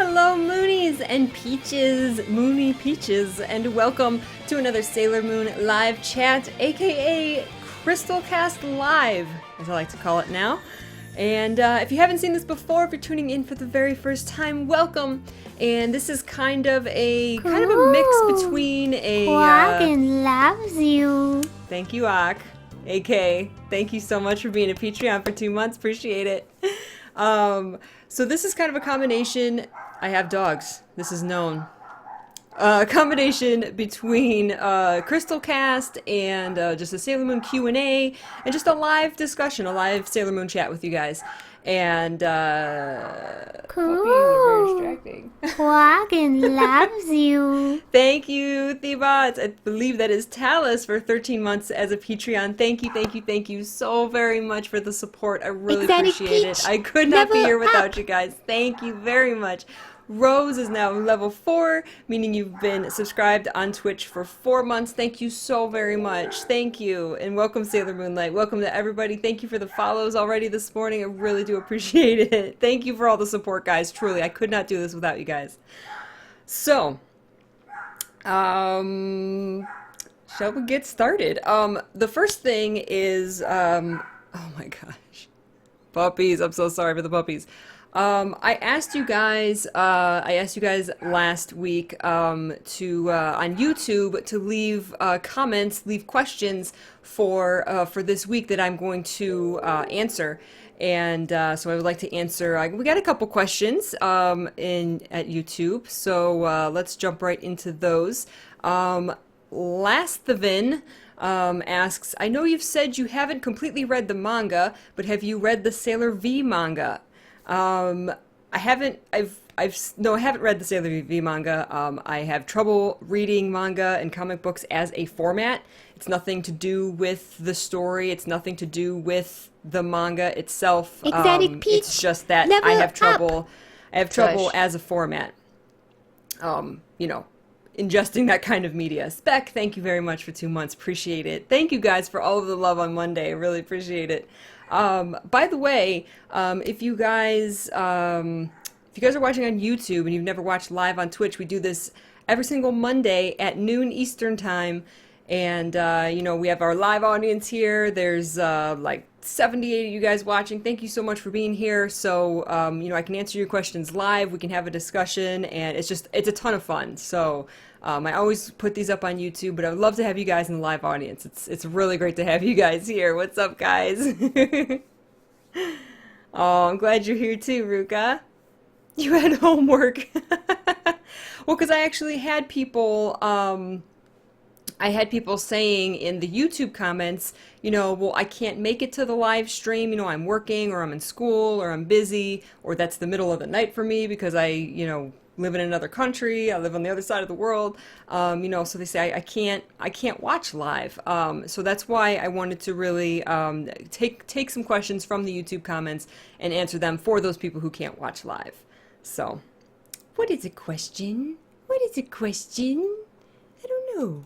Hello, Moonies and Peaches, Moony Peaches, and welcome to another Sailor Moon live chat, aka Crystal Cast Live, as I like to call it now. And if you haven't seen this before, if you're tuning in for the very first time, welcome. And this is kind of a mix between a. Quaggin loves you. Thank you, Ak. AK, thank you so much for being a Patreon for 2 months. Appreciate it. So this is kind of a combination. I have dogs. This is known. A combination between Crystal Cast and just a Sailor Moon Q&A and just a live discussion, a live Sailor Moon chat with you guys. And Cool. puppies are very distracting. Quaggin loves you. Thank you, Thebots. I believe that is Talus for 13 months as a Patreon. Thank you so very much for the support. I really Exotic appreciate Peach, it. I could not be level here without up. you guys. Thank you very much. Rose is now level 4, meaning you've been subscribed on Twitch for 4 months. Thank you so very much. Thank you. And welcome, Sailor Moonlight. Welcome to everybody. Thank you for the follows already this morning. I really do appreciate it. Thank you for all the support, guys. Truly, I could not do this without you guys. So, shall we get started? The first thing is, oh my gosh. Puppies. I'm so sorry for the puppies. I asked you guys last week to on YouTube to leave comments, leave questions for this week that I'm going to answer, and so I would like to answer. We got a couple questions at YouTube, so let's jump right into those. Last asks, I know you've said you haven't completely read the manga, but have you read the Sailor V manga? I haven't read the Sailor V manga. I have trouble reading manga and comic books as a format. It's nothing to do with the story. It's nothing to do with the manga itself. Exotic Peach, it's just that level I have trouble. up. I have trouble as a format. Ingesting that kind of media. Spec, thank you very much for 2 months. Appreciate it. Thank you guys for all of the love on Monday. I really appreciate it. By the way, if you guys are watching on YouTube and you've never watched live on Twitch, we do this every single Monday at noon Eastern time. And, we have our live audience here. There's, 78 of you guys watching. Thank you so much for being here. So, I can answer your questions live. We can have a discussion, and it's a ton of fun. So, I always put these up on YouTube, but I would love to have you guys in the live audience. It's really great to have you guys here. What's up, guys? Oh, I'm glad you're here too, Ruka. You had homework. Well, because I actually had people, saying in the YouTube comments, well, I can't make it to the live stream, I'm working, or I'm in school, or I'm busy, or that's the middle of the night for me because I, live in another country, I live on the other side of the world, so they say I can't watch live. So that's why I wanted to really take some questions from the YouTube comments and answer them for those people who can't watch live. So, what is a question? What is a question? I don't know.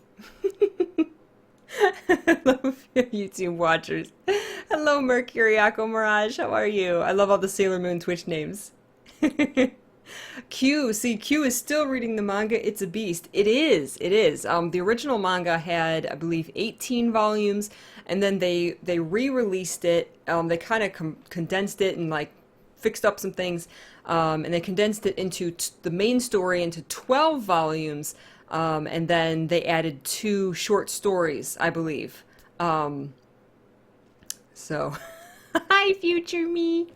Hello, YouTube watchers. Hello, Mercuriaco Mirage. How are you? I love all the Sailor Moon Twitch names. Q is still reading the manga. It's a beast. It is. The original manga had, I believe, 18 volumes, and then they re-released it. They kind of condensed it and fixed up some things, and they condensed it into the main story into 12 volumes. And then they added 2 short stories, I believe. So, hi, future me.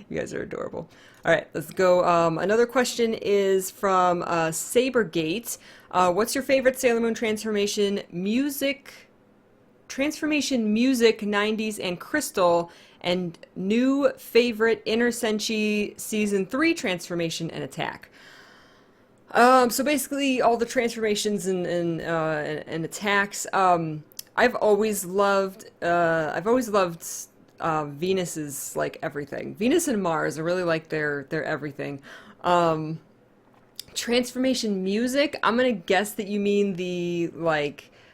You guys are adorable. All right, let's go. Another question is from Sabergate. What's your favorite Sailor Moon transformation music, 90s, and Crystal, and new favorite Inner Senshi Season 3 transformation and attack? So basically, all the transformations and attacks. I've always loved Venus's everything. Venus and Mars, I really like their everything. Transformation music. I'm gonna guess that you mean the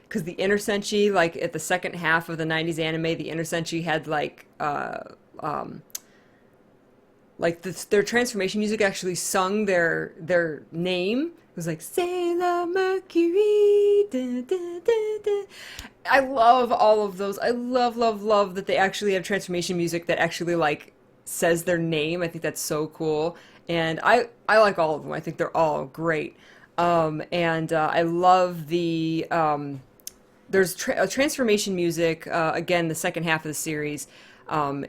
because the Inner Senshi, at the second half of the '90s anime, the Inner Senshi had like their transformation music actually sung their name. It was like Sailor Mercury. Da, da, da, da. I love all of those. I love, love, love that they actually have transformation music that actually like says their name. I think that's so cool, and I like all of them. I think they're all great. And I love the there's transformation music again the second half of the series. Um,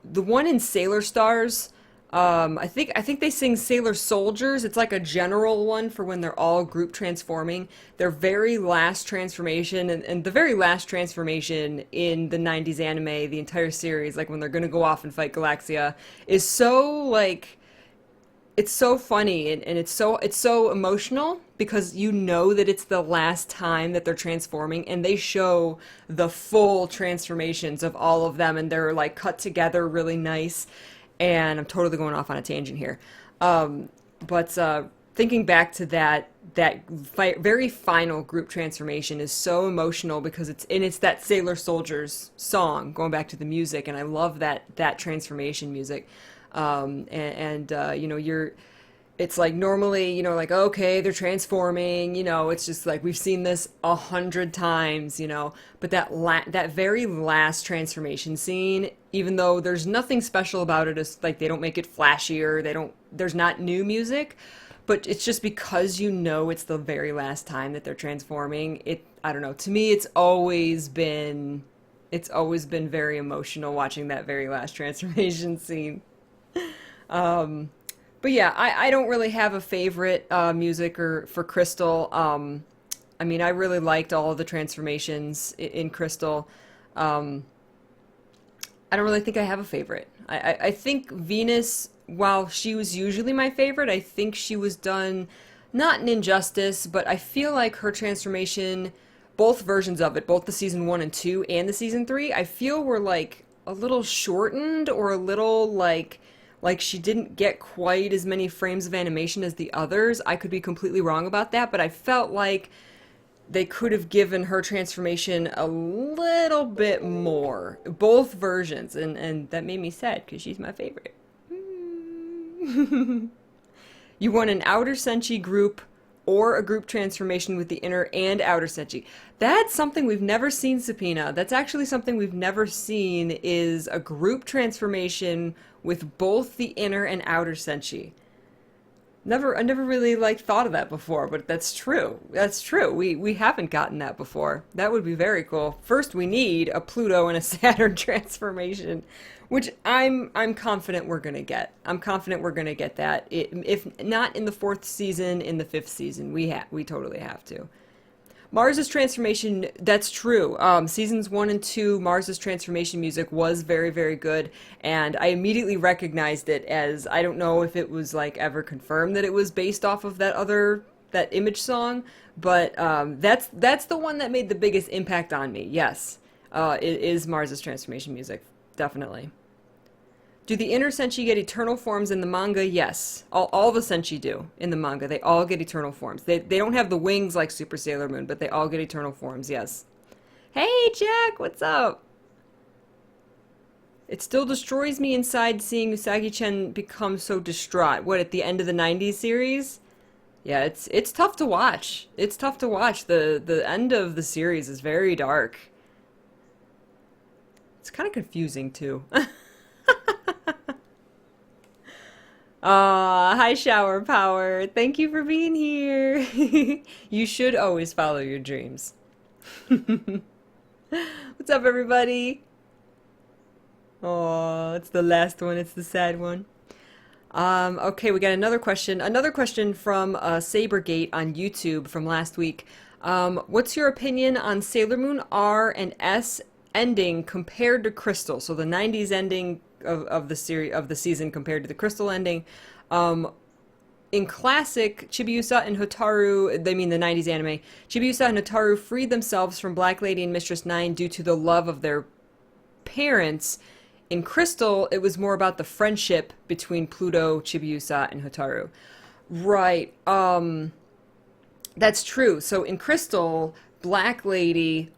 the one in Sailor Stars, I think they sing Sailor Soldiers. It's like a general one for when they're all group transforming. Their very last transformation, and the very last transformation in the 90s anime, the entire series, like when they're gonna go off and fight Galaxia, is so like it's so funny, and it's so emotional because you know that it's the last time that they're transforming, and they show the full transformations of all of them, and they're like cut together really nice. And I'm totally going off on a tangent here, but thinking back to that very final group transformation is so emotional because it's that Sailor Soldiers song, going back to the music, and I love that transformation music. You know, it's like normally, you know, like, okay, they're transforming, you know, it's just like we've seen this 100 times, you know, but that very last transformation scene, even though there's nothing special about it, it's like they don't make it flashier, there's not new music, but it's just because you know it's the very last time that they're transforming. I don't know, to me it's always been very emotional watching that very last transformation scene. But yeah, I don't really have a favorite music or for Crystal. I mean, I really liked all of the transformations in Crystal. I don't really think I have a favorite. I think Venus, while she was usually my favorite, I think she was done not an injustice, but I feel like her transformation, both versions of it, both the season 1 and 2 and the season 3, I feel were like a little shortened or a little like she didn't get quite as many frames of animation as the others. I could be completely wrong about that, but I felt like they could have given her transformation a little bit more. Both versions, and that made me sad because she's my favorite. You want an outer senshi group or a group transformation with the inner and outer senshi. That's something we've never seen, Subpoena. That's actually something we've never seen, is a group transformation with both the inner and outer senshi. I never really like thought of that before, but that's true. That's true. We haven't gotten that before. That would be very cool. First, we need a Pluto and a Saturn transformation, which I'm confident we're gonna get. I'm confident we're gonna get that. If not in the 4th season, in the 5th season, we totally have to. Mars's transformation, that's true. Seasons 1 and 2, Mars's transformation music was very, very good, and I immediately recognized it as, I don't know if it was like ever confirmed that it was based off of that Image song, but that's the one that made the biggest impact on me. Yes, it is Mars's transformation music, definitely. Do the inner senshi get eternal forms in the manga? Yes. All the senshi do in the manga. They all get eternal forms. They don't have the wings like Super Sailor Moon, but they all get eternal forms, yes. Hey, Jack, what's up? It still destroys me inside seeing Usagi-chan become so distraught. What, at the end of the 90s series? Yeah, it's tough to watch. It's tough to watch. The end of the series is very dark. It's kind of confusing, too. Hi Shower Power. Thank you for being here. You should always follow your dreams. What's up, everybody? Oh, it's the last one. It's the sad one. Okay, we got another question. Another question from Sabergate on YouTube from last week. What's your opinion on Sailor Moon R and S ending compared to Crystal? So the 90s ending of the series of the season compared to the Crystal ending. In classic, Chibiusa and Hotaru, they mean the 90s anime, Chibiusa and Hotaru freed themselves from Black Lady and Mistress 9 due to the love of their parents. In Crystal, it was more about the friendship between Pluto, Chibiusa, and Hotaru. Right. That's true. So in Crystal, Black Lady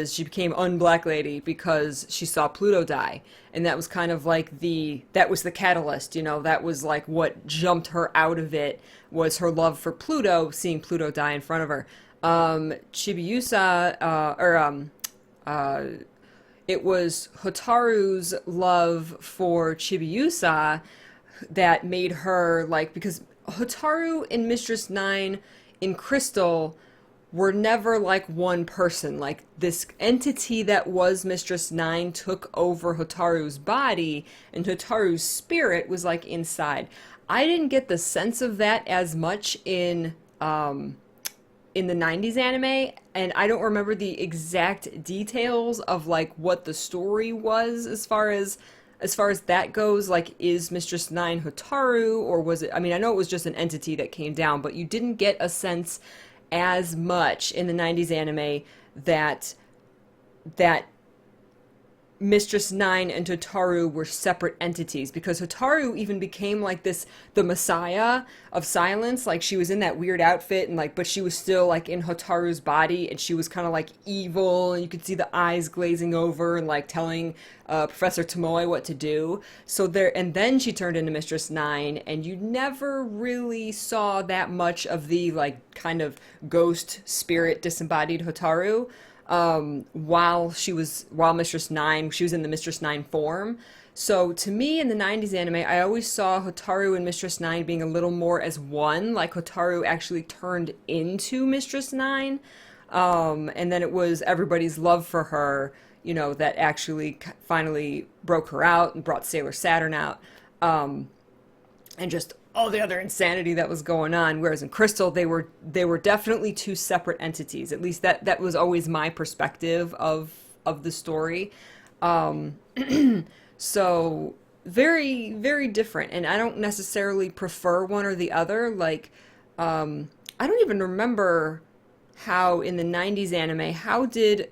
she became Unblack Lady because she saw Pluto die. And that was kind of like that was the catalyst, that was like what jumped her out of it, was her love for Pluto, seeing Pluto die in front of her. Chibiusa, it was Hotaru's love for Chibiusa that made her like, because Hotaru and Mistress Nine in Crystal were never like one person. Like, this entity that was Mistress Nine took over Hotaru's body, and Hotaru's spirit was like inside. I didn't get the sense of that as much in the 90s anime, and I don't remember the exact details of like what the story was as far as that goes. Like, is Mistress Nine Hotaru, or was it, I mean, I know it was just an entity that came down, but you didn't get a sense as much in the 90s anime that Mistress Nine and Hotaru were separate entities, because Hotaru even became like the messiah of silence. Like, she was in that weird outfit, and like, but she was still like in Hotaru's body, and she was kind of like evil, and you could see the eyes glazing over and like telling Professor Tomoe what to do. And then she turned into Mistress Nine, and you never really saw that much of the like kind of ghost spirit disembodied Hotaru. While Mistress Nine, she was in the Mistress Nine form. So to me, in the 90s anime, I always saw Hotaru and Mistress Nine being a little more as one, like Hotaru actually turned into Mistress Nine. And then it was everybody's love for her, that actually finally broke her out and brought Sailor Saturn out. And just all the other insanity that was going on. Whereas in Crystal, they were definitely two separate entities. At least that was always my perspective of the story. So very, very different. And I don't necessarily prefer one or the other. Like, I don't even remember how in the 90s anime, how did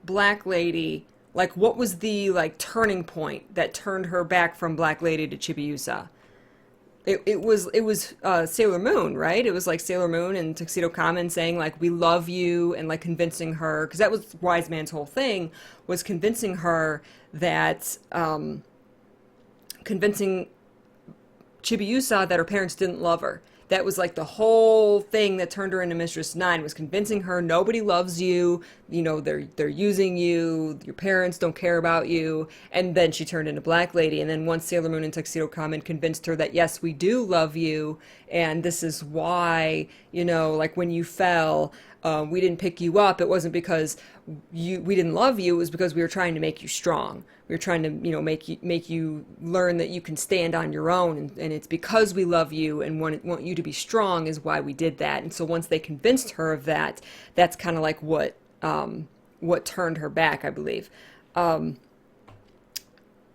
Black Lady, like, what was the like turning point that turned her back from Black Lady to Chibiusa? It was Sailor Moon, right? It was like Sailor Moon and Tuxedo Common saying like, we love you, and like convincing her, because that was Wise Man's whole thing, was convincing her that convincing Chibiusa that her parents didn't love her. That was like the whole thing that turned her into Mistress Nine, was convincing her nobody loves you, they're using you, your parents don't care about you. And then she turned into Black Lady. And then once Sailor Moon and Tuxedo Common convinced her that yes, we do love you, and this is why, like when you fell, we didn't pick you up, it wasn't because we didn't love you, it was because we were trying to make you strong. We were trying to, make you learn that you can stand on your own, and it's because we love you and want you to be strong is why we did that. And so once they convinced her of that, that's kind of like what turned her back, I believe.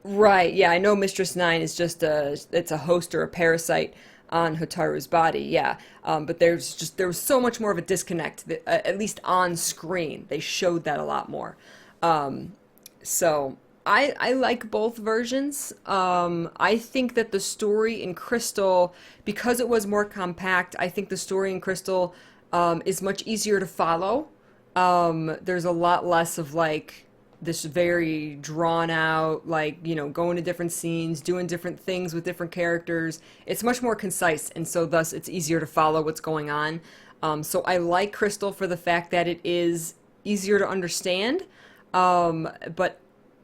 Right, yeah, I know Mistress Nine is just it's a host or a parasite on Hotaru's body, yeah. But there was so much more of a disconnect, at least on screen. They showed that a lot more. So I like both versions. I think that the story in Crystal, because it was more compact, I think the story in Crystal is much easier to follow. There's a lot less of like this very drawn out, like, going to different scenes, doing different things with different characters. It's much more concise, and so thus it's easier to follow what's going on. So I like Crystal for the fact that it is easier to understand. But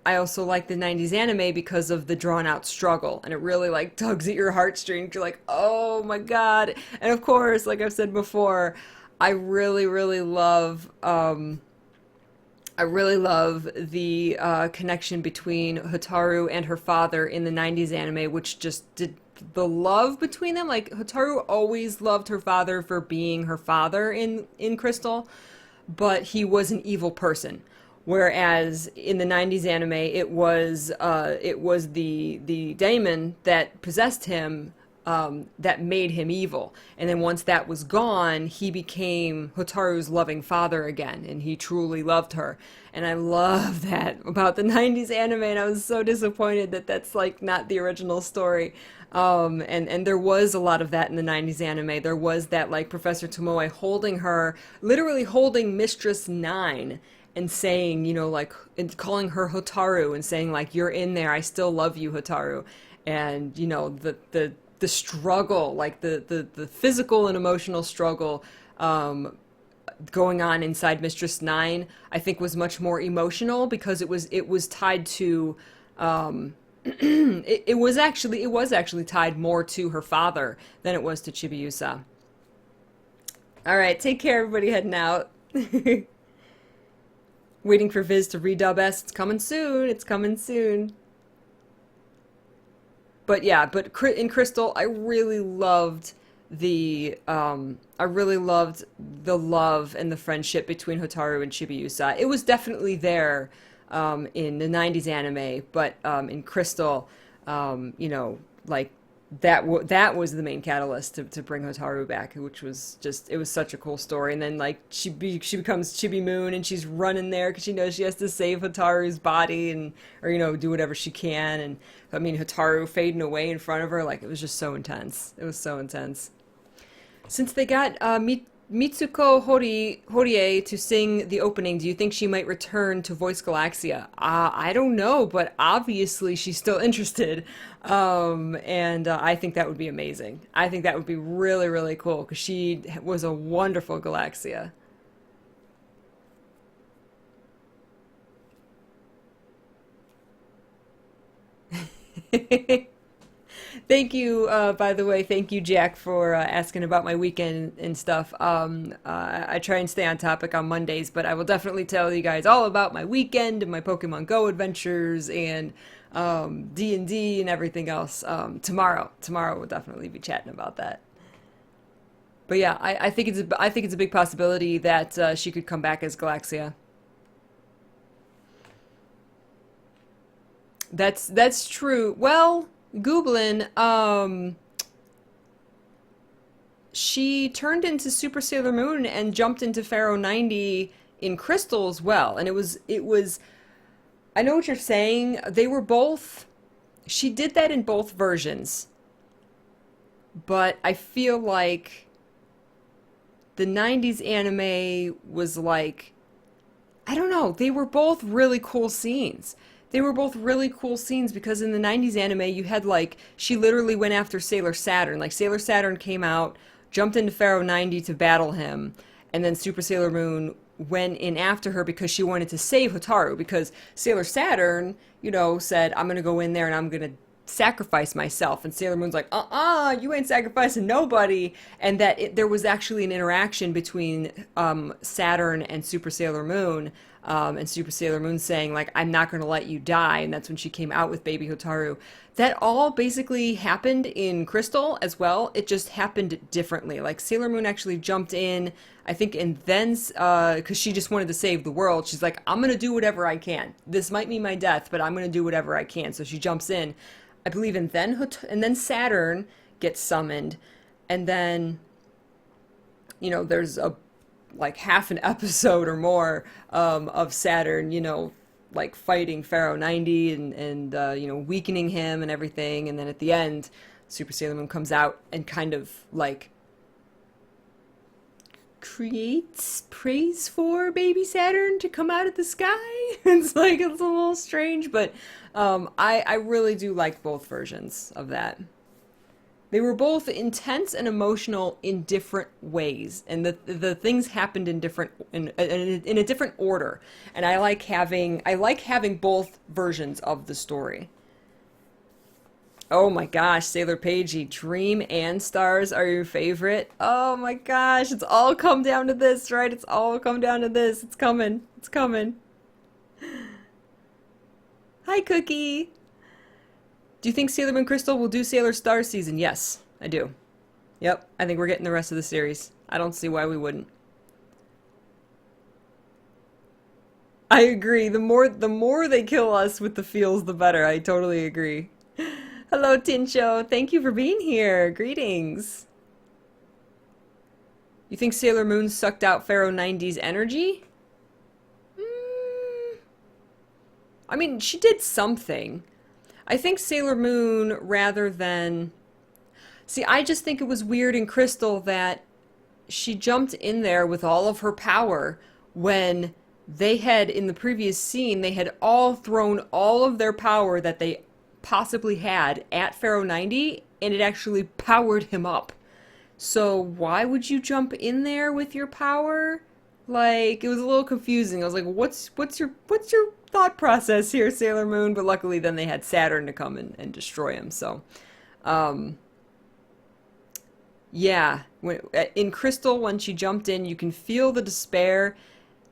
I also like the 90s anime because of the drawn out struggle, and it really like tugs at your heartstrings. You're like, oh my God. And of course, like I've said before, I really, really love the connection between Hotaru and her father in the 90s anime, which just did the love between them. Like, Hotaru always loved her father for being her father in Crystal, but he was an evil person. Whereas in the 90s anime, it was the daemon that possessed him, that made him evil. And then once that was gone, he became Hotaru's loving father again, and he truly loved her. And I love that about the 90s anime, and I was so disappointed that that's like not the original story. And there was a lot of that in the 90s anime. There was that, like, Professor Tomoe holding her, literally holding Mistress Nine and saying, you know, like, and calling her Hotaru and saying, like, you're in there, I still love you, Hotaru. And, you know, the struggle, like the physical and emotional struggle going on inside Mistress Nine, I think was much more emotional because it was tied to it was actually tied more to her father than it was to Chibiusa. All right, take care, everybody. Heading out. Waiting for Viz to redub S. It's coming soon. It's coming soon. But yeah, but in Crystal, I really loved the love and the friendship between Hotaru and Chibiusa. It was definitely there in the 90s anime, but in Crystal, you know, like that was the main catalyst to bring Hotaru back, which was just, it was such a cool story. And then like she becomes Chibi Moon and she's running there because she knows she has to save Hotaru's body and, or, you know, do whatever she can. And I mean, Hotaru fading away in front of her, like, it was just so intense. It was so intense. Since they got Mitsuko Horie to sing the opening, do you think she might return to Voice Galaxia? I don't know, but obviously she's still interested. And I think that would be amazing. I think that would be really, really cool because she was a wonderful Galaxia. Thank you, by the way. Thank you, Jack, for asking about my weekend and stuff. I try and stay on topic on Mondays, but I will definitely tell you guys all about my weekend and my Pokemon Go adventures and D&D and everything else tomorrow. Tomorrow we'll definitely be chatting about that. But yeah, I think it's a big possibility that she could come back as Galaxia. That's true. Well, Goblin, she turned into Super Sailor Moon and jumped into Pharaoh 90 in Crystal as well. And it was I know what you're saying. They were both, she did that in both versions. But I feel like the 90s anime was like, I don't know, they were both really cool scenes. They were both really cool scenes because in the 90s anime, you had like, she literally went after Sailor Saturn. Like, Sailor Saturn came out, jumped into Pharaoh 90 to battle him, and then Super Sailor Moon went in after her because she wanted to save Hotaru. Because Sailor Saturn, you know, said, I'm going to go in there and I'm going to sacrifice myself. And Sailor Moon's like, you ain't sacrificing nobody. And that there was actually an interaction between Saturn and Super Sailor Moon. And Super Sailor Moon saying, like, I'm not going to let you die. And that's when she came out with baby Hotaru. That all basically happened in Crystal as well. It just happened differently. Like, Sailor Moon actually jumped in, I think, and then, because she just wanted to save the world. She's like, I'm going to do whatever I can. This might mean my death, but I'm going to do whatever I can. So she jumps in, I believe, and then Saturn gets summoned. And then, you know, there's like half an episode or more of Saturn, you know, like fighting Pharaoh 90 and you know, weakening him and everything. And then at the end, Super Sailor Moon comes out and kind of like creates praise for baby Saturn to come out of the sky. It's like, it's a little strange, but I really do like both versions of that. They were both intense and emotional in different ways, and the things happened in a different order. And I like having both versions of the story. Oh my gosh, Sailor Peachy, Dream and Stars are your favorite? Oh my gosh, it's all come down to this, right? It's all come down to this. It's coming. It's coming. Hi, Cookie. Do you think Sailor Moon Crystal will do Sailor Star season? Yes, I do. Yep, I think we're getting the rest of the series. I don't see why we wouldn't. I agree. The more they kill us with the feels, the better. I totally agree. Hello, Tincho. Thank you for being here. Greetings. You think Sailor Moon sucked out Pharaoh 90's energy? I mean, she did something. I think Sailor Moon, rather than See, I just think it was weird in Crystal that she jumped in there with all of her power when they had, in the previous scene, they had all thrown all of their power that they possibly had at Pharaoh 90, and it actually powered him up. So why would you jump in there with your power? Like, it was a little confusing. I was like, what's your thought process here, Sailor Moon? But luckily then they had Saturn to come and destroy him. So um yeah, in Crystal, when she jumped in, you can feel the despair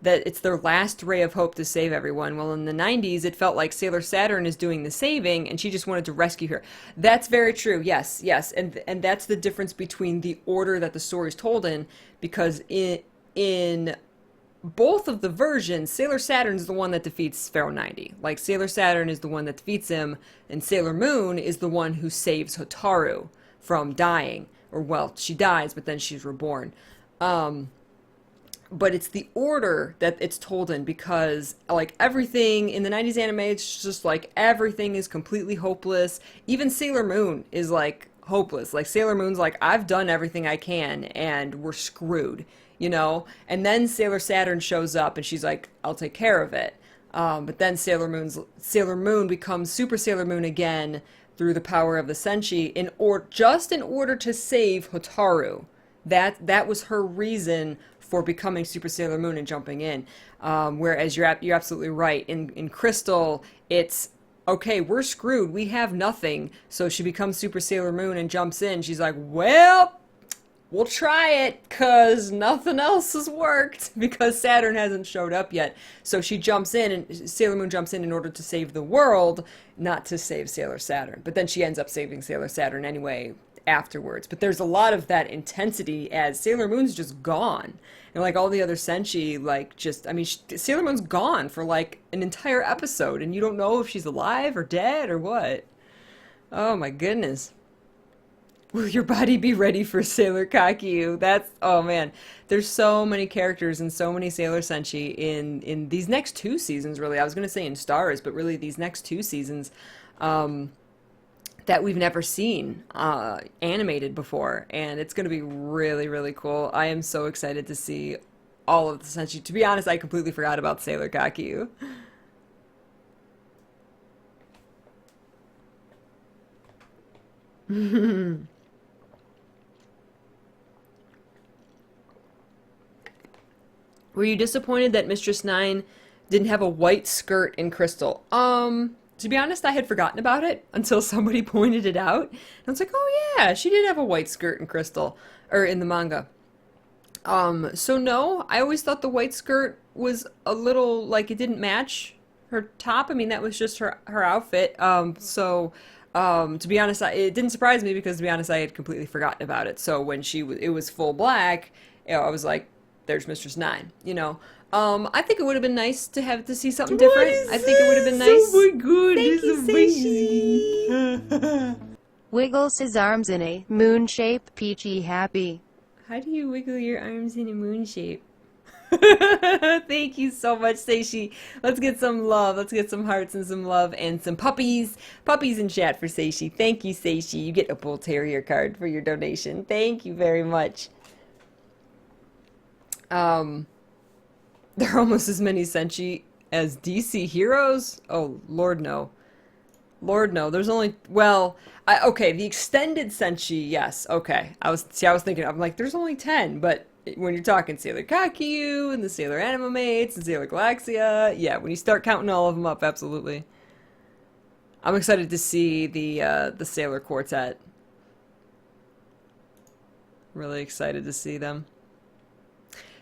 that it's their last ray of hope to save everyone. Well, in the 90s, it felt like Sailor Saturn is doing the saving, and she just wanted to rescue her. That's very true. Yes, yes, and that's the difference between the order that the story is told in, because in both of the versions, Sailor Saturn's the one that defeats Pharaoh 90. Like, Sailor Saturn is the one that defeats him, and Sailor Moon is the one who saves Hotaru from dying. Or, well, she dies, but then she's reborn. But it's the order that it's told in, because, like, everything in the 90s anime, it's just like everything is completely hopeless. Even Sailor Moon is, like, hopeless. Like, Sailor Moon's like, I've done everything I can, and we're screwed, you know? And then Sailor Saturn shows up, and she's like, I'll take care of it. But then Sailor Moon becomes Super Sailor Moon again through the power of the Senshi, just in order to save Hotaru. That was her reason for becoming Super Sailor Moon and jumping in. Whereas you're absolutely right. In Crystal, it's, okay, we're screwed. We have nothing. So she becomes Super Sailor Moon and jumps in. She's like, well, we'll try it, because nothing else has worked, because Saturn hasn't showed up yet. So she jumps in, and Sailor Moon jumps in order to save the world, not to save Sailor Saturn. But then she ends up saving Sailor Saturn anyway afterwards. But there's a lot of that intensity as Sailor Moon's just gone. And like all the other Senshi, like just, I mean, Sailor Moon's gone for like an entire episode, and you don't know if she's alive or dead or what. Oh my goodness. Will your body be ready for Sailor Kakyu? That's, oh man. There's so many characters and so many Sailor Senshi in these next two seasons, really. I was going to say in Stars, but really these next two seasons that we've never seen animated before. And it's going to be really, really cool. I am so excited to see all of the Senshi. To be honest, I completely forgot about Sailor Kakyu. Were you disappointed that Mistress Nine didn't have a white skirt in Crystal? To be honest, I had forgotten about it until somebody pointed it out. And I was like, oh yeah, she did have a white skirt in Crystal, or in the manga. So no, I always thought the white skirt was a little, like, it didn't match her top. I mean, that was just her outfit. To be honest, it didn't surprise me, because to be honest, I had completely forgotten about it. So when it was full black, you know, I was like, there's Mistress Nine, you know. I think it would have been nice to see something different. I think it would have been nice. Oh my god, Thank this you, is amazing. Wiggles his arms in a moon shape, Peachy happy. How do you wiggle your arms in a moon shape? Thank you so much, Seishi. Let's get some love. Let's get some hearts and some love and some puppies. Puppies in chat for Seishi. Thank you, Seishi. You get a Bull Terrier card for your donation. Thank you very much. There are almost as many Senshi as DC heroes? Oh, Lord, no. Lord, no. There's only, well, okay, the extended Senshi, yes, okay. I was thinking, I'm like, there's only 10, but when you're talking Sailor Kakyu and the Sailor Anima Mates and Sailor Galaxia, yeah, when you start counting all of them up, absolutely. I'm excited to see the Sailor Quartet. Really excited to see them.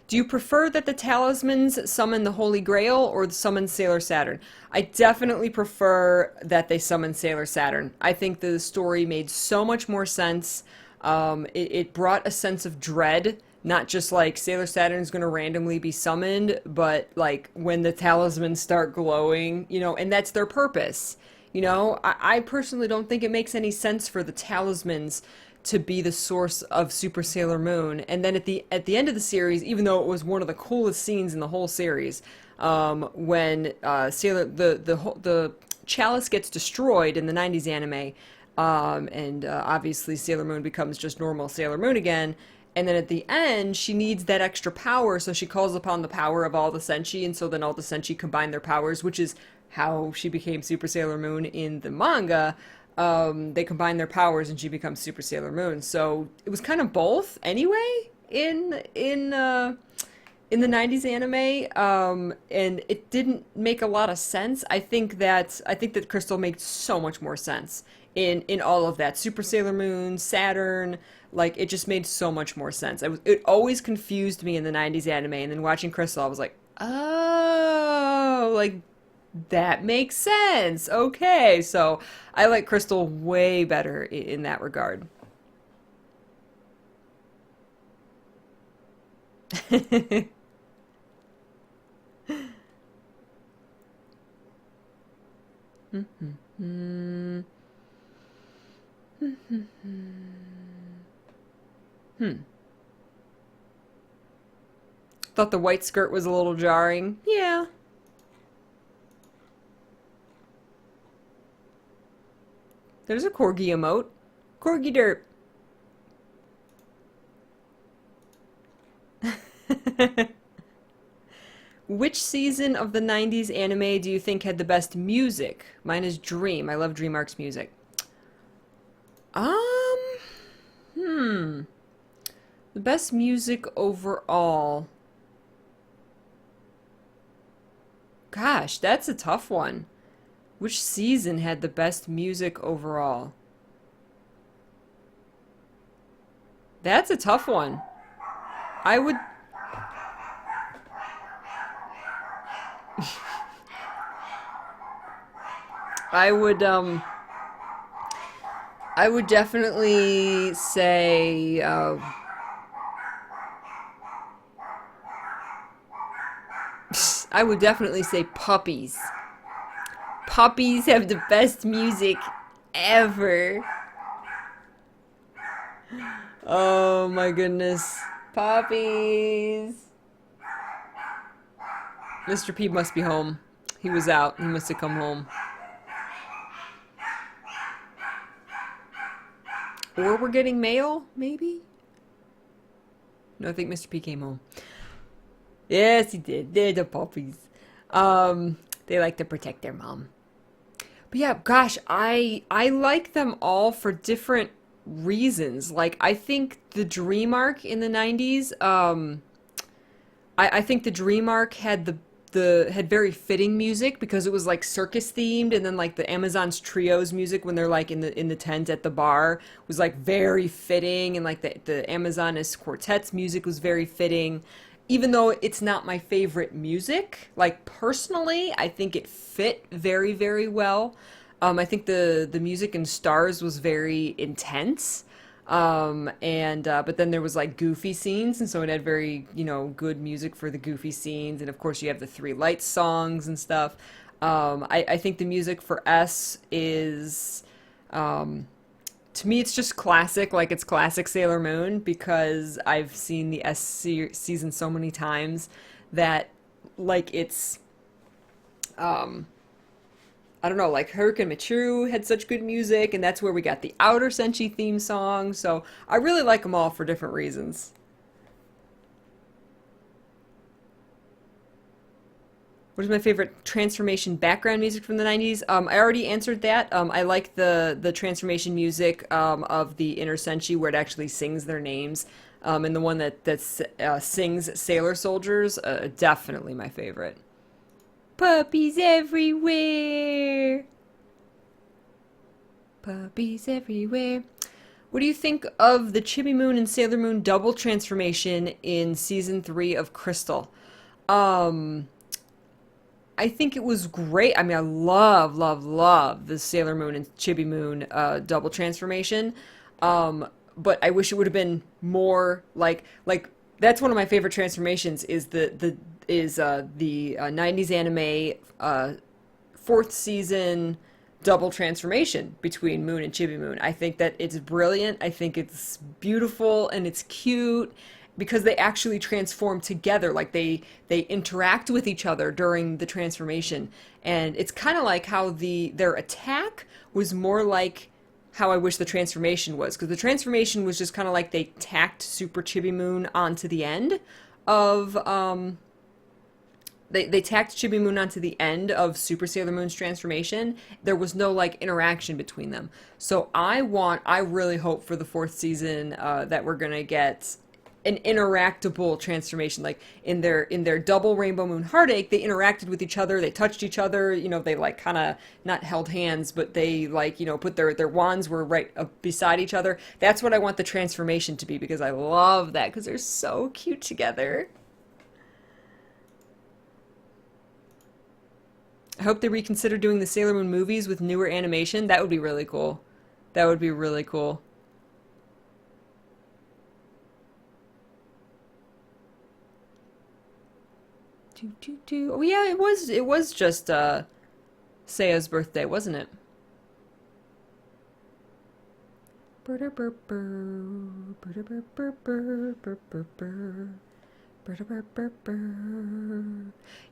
Do you prefer that the talismans summon the Holy Grail or summon Sailor Saturn? I definitely prefer that they summon Sailor Saturn. I think the story made so much more sense. It brought a sense of dread, not just like Sailor Saturn's going to randomly be summoned, but like when the talismans start glowing, you know, and that's their purpose. You know, I personally don't think it makes any sense for the talismans to be the source of Super Sailor Moon. And then at the end of the series, even though it was one of the coolest scenes in the whole series, when the chalice gets destroyed in the 90s anime, And obviously Sailor Moon becomes just normal Sailor Moon again. And then at the end, she needs that extra power, so she calls upon the power of all the Senshi, and so then all the Senshi combine their powers, which is how she became Super Sailor Moon in the manga. They combine their powers, and she becomes Super Sailor Moon. So it was kind of both, anyway, in the 90s anime, and it didn't make a lot of sense. I think that Crystal made so much more sense in all of that. Super Sailor Moon, Saturn, like it just made so much more sense. It always confused me in the 90s anime, and then watching Crystal I was like, oh, like that makes sense. Okay, so I like Crystal way better in that regard. Thought the white skirt was a little jarring. Yeah. There's a corgi emote. Corgi derp. Which season of the 90s anime do you think had the best music? Mine is Dream. I love Dreamark's music. Um, hmm. The best music overall. Gosh, that's a tough one. Which season had the best music overall? That's a tough one. I would I would I would definitely say I would definitely say Puppies. Puppies have the best music ever. Oh my goodness. Puppies. Mr. P must be home. He was out. He must have come home. Or we're getting mail, maybe? No, I think Mr. P came home. Yes, he did. They're the puppies. They like to protect their mom. But yeah, gosh, I like them all for different reasons. Like, I think the Dream arc in the 90s, I think the Dream arc had had very fitting music because it was like circus themed, and then like the Amazon's trios music when they're like in the tent at the bar was like very fitting, and like the Amazoness quartet's music was very fitting. Even though it's not my favorite music, like personally, I think it fit very, very well. I think the music in Stars was very intense. And but then there was like goofy scenes, and so it had very, good music for the goofy scenes, and of course you have the Three Lights songs and stuff. I think the music for S is, to me, it's just classic, like it's classic Sailor Moon, because I've seen the season so many times that, like, it's, I don't know, like Hurricane Michiru had such good music, and that's where we got the Outer Senshi theme song, so I really like them all for different reasons. What is my favorite transformation background music from the 90s? I already answered that. I like the transformation music of the Inner Senshi where it actually sings their names. And the one that sings Sailor Soldiers, definitely my favorite. Puppies everywhere. Puppies everywhere. What do you think of the Chibi Moon and Sailor Moon double transformation in season 3 of Crystal? I think it was great. I mean, I love, love, love the Sailor Moon and Chibi Moon double transformation. But I wish it would have been more like that's one of my favorite transformations is the 90s anime fourth season double transformation between Moon and Chibi Moon. I think that it's brilliant. I think it's beautiful and it's cute because they actually transform together. Like they interact with each other during the transformation, and it's kind of like how their attack was more like how I wish the transformation was, because the transformation was just kind of like they tacked Super Chibi Moon onto the end of they tacked Chibi Moon onto the end of Super Sailor Moon's transformation. There was no like interaction between them. So I really hope for the fourth season that we're gonna get an interactable transformation. Like in their double Rainbow Moon Heartache, they interacted with each other, they touched each other, you know, they like kind of not held hands, but they like, you know, put their wands were right beside each other. That's what I want the transformation to be, because I love that, because they're so cute together. I hope they reconsider doing the Sailor Moon movies with newer animation. That would be really cool. That would be really cool. Oh yeah, it was just Seiya's birthday, wasn't it?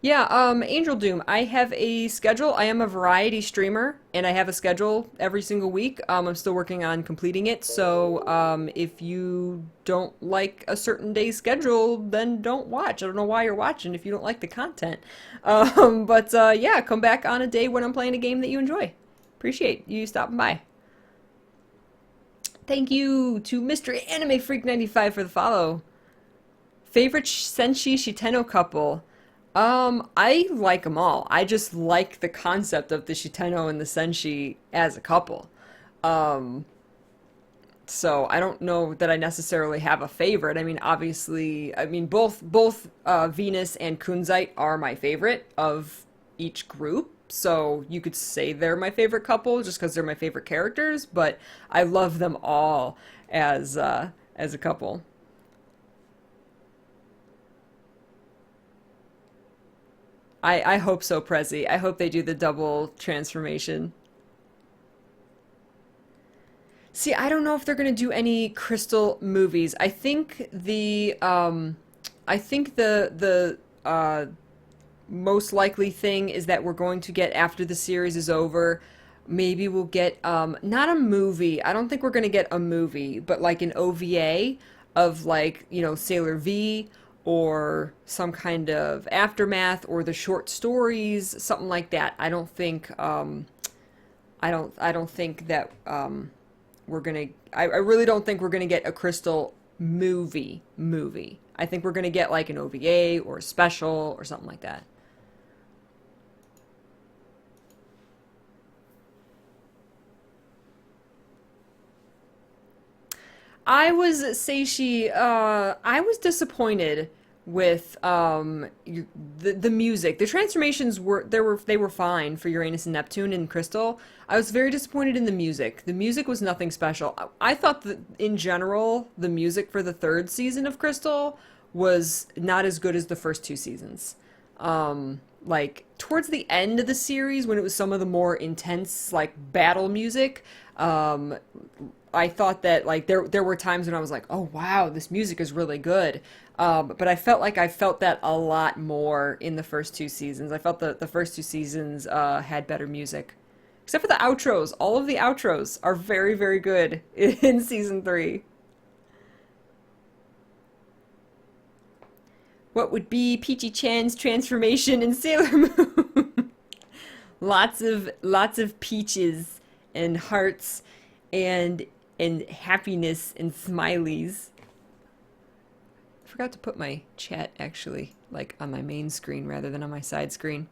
Yeah, Angel Doom. I have a schedule. I am a variety streamer, and I have a schedule every single week. I'm still working on completing it, so if you don't like a certain day's schedule, then don't watch. I don't know why you're watching if you don't like the content. But yeah, come back on a day when I'm playing a game that you enjoy. Appreciate you stopping by. Thank you to Mr. Anime Freak 95 for the follow. Favorite Senshi Shiteno couple? I like them all. I just like the concept of the Shiteno and the Senshi as a couple. So I don't know that I necessarily have a favorite. I mean, obviously, both Venus and Kunzite are my favorite of each group. So you could say they're my favorite couple just because they're my favorite characters, but I love them all as a couple. I hope so, Prezi. I hope they do the double transformation. See, I don't know if they're gonna do any Crystal movies. I think the most likely thing is that we're going to get, after the series is over, maybe we'll get not a movie. I don't think we're gonna get a movie, but like an OVA of, like, you know, Sailor V, or some kind of aftermath, or the short stories, something like that. I don't think that we're gonna. I really don't think we're gonna get a Crystal movie. I think we're gonna get like an OVA or a special or something like that. I was disappointed with the music. The transformations they were fine for Uranus and Neptune and Crystal. I was very disappointed in the music. The music was nothing special. I thought that in general the music for the third season of Crystal was not as good as the first two seasons. Like towards the end of the series, when it was some of the more intense like battle music, I thought that like there were times when I was like, oh wow, this music is really good. But I felt that a lot more in the first two seasons. I felt that the first two seasons had better music. Except for the outros. All of the outros are very, very good in season 3. What would be Peachy-chan's transformation in Sailor Moon? lots of peaches and hearts and happiness and smileys. I forgot to put my chat actually like on my main screen rather than on my side screen.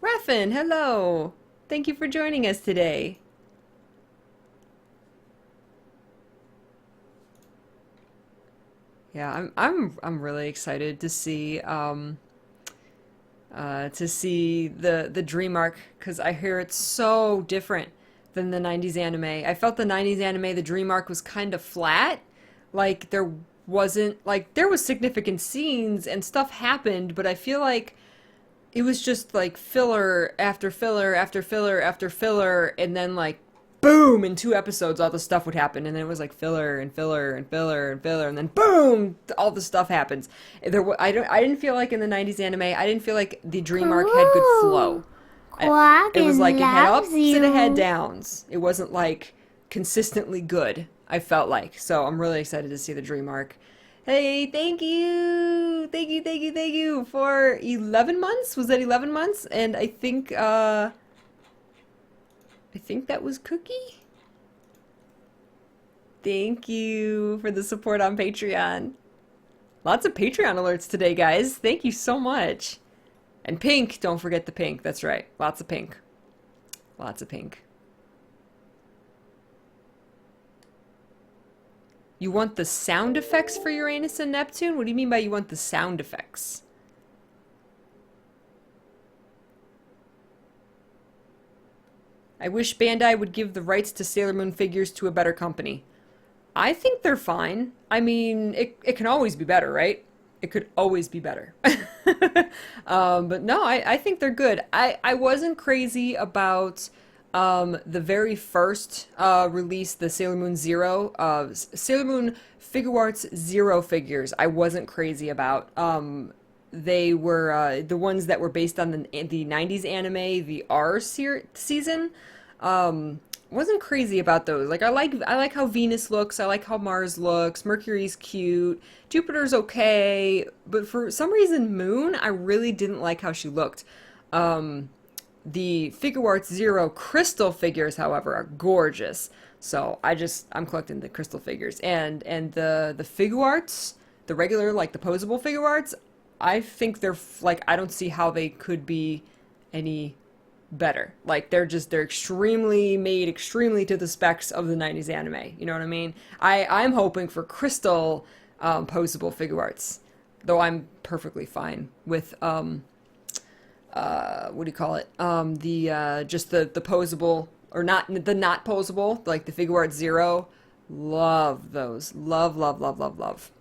Raffin, hello. Thank you for joining us today. Yeah, I'm really excited to see the Dream Arc, because I hear it's so different than the 90s anime. I felt the 90s anime, the Dream Arc was kind of flat. Like there was significant scenes and stuff happened, but I feel like it was just like filler after filler after filler after filler, and then like boom, in 2 episodes, all the stuff would happen, and then it was like filler and filler and filler and filler, and then boom, all the stuff happens. I didn't feel like in the '90s anime, I didn't feel like the dream arc had good flow. It was like it had ups and it had downs. It wasn't like consistently good, I felt like. So I'm really excited to see the dream arc. Hey, thank you. Thank you for 11 months. Was that 11 months? And I think that was Cookie. Thank you for the support on Patreon. Lots of Patreon alerts today, guys. Thank you so much. And pink, don't forget the pink. That's right. Lots of pink. Lots of pink. You want the sound effects for Uranus and Neptune? What do you mean by you want the sound effects? I wish Bandai would give the rights to Sailor Moon figures to a better company. I think they're fine. I mean, it can always be better, right? It could always be better. But no, I think they're good. I wasn't crazy about the very first release, the Sailor Moon Zero, Sailor Moon Figure Arts Zero figures. I wasn't crazy about. They were the ones that were based on the '90s anime, the season. Wasn't crazy about those. Like I like how Venus looks. I like how Mars looks. Mercury's cute. Jupiter's okay, but for some reason Moon, I really didn't like how she looked. The Figure Arts Zero crystal figures, however, are gorgeous. So I'm collecting the crystal figures, and the Figure Arts, the regular like the posable Figure Arts, I think they're like I don't see how they could be any better. Like they're extremely to the specs of the '90s anime. You know what I mean? I'm hoping for crystal posable Figure Arts, though I'm perfectly fine with what do you call it? Just the posable or not posable, like the Figure Arts Zero. Love those. Love.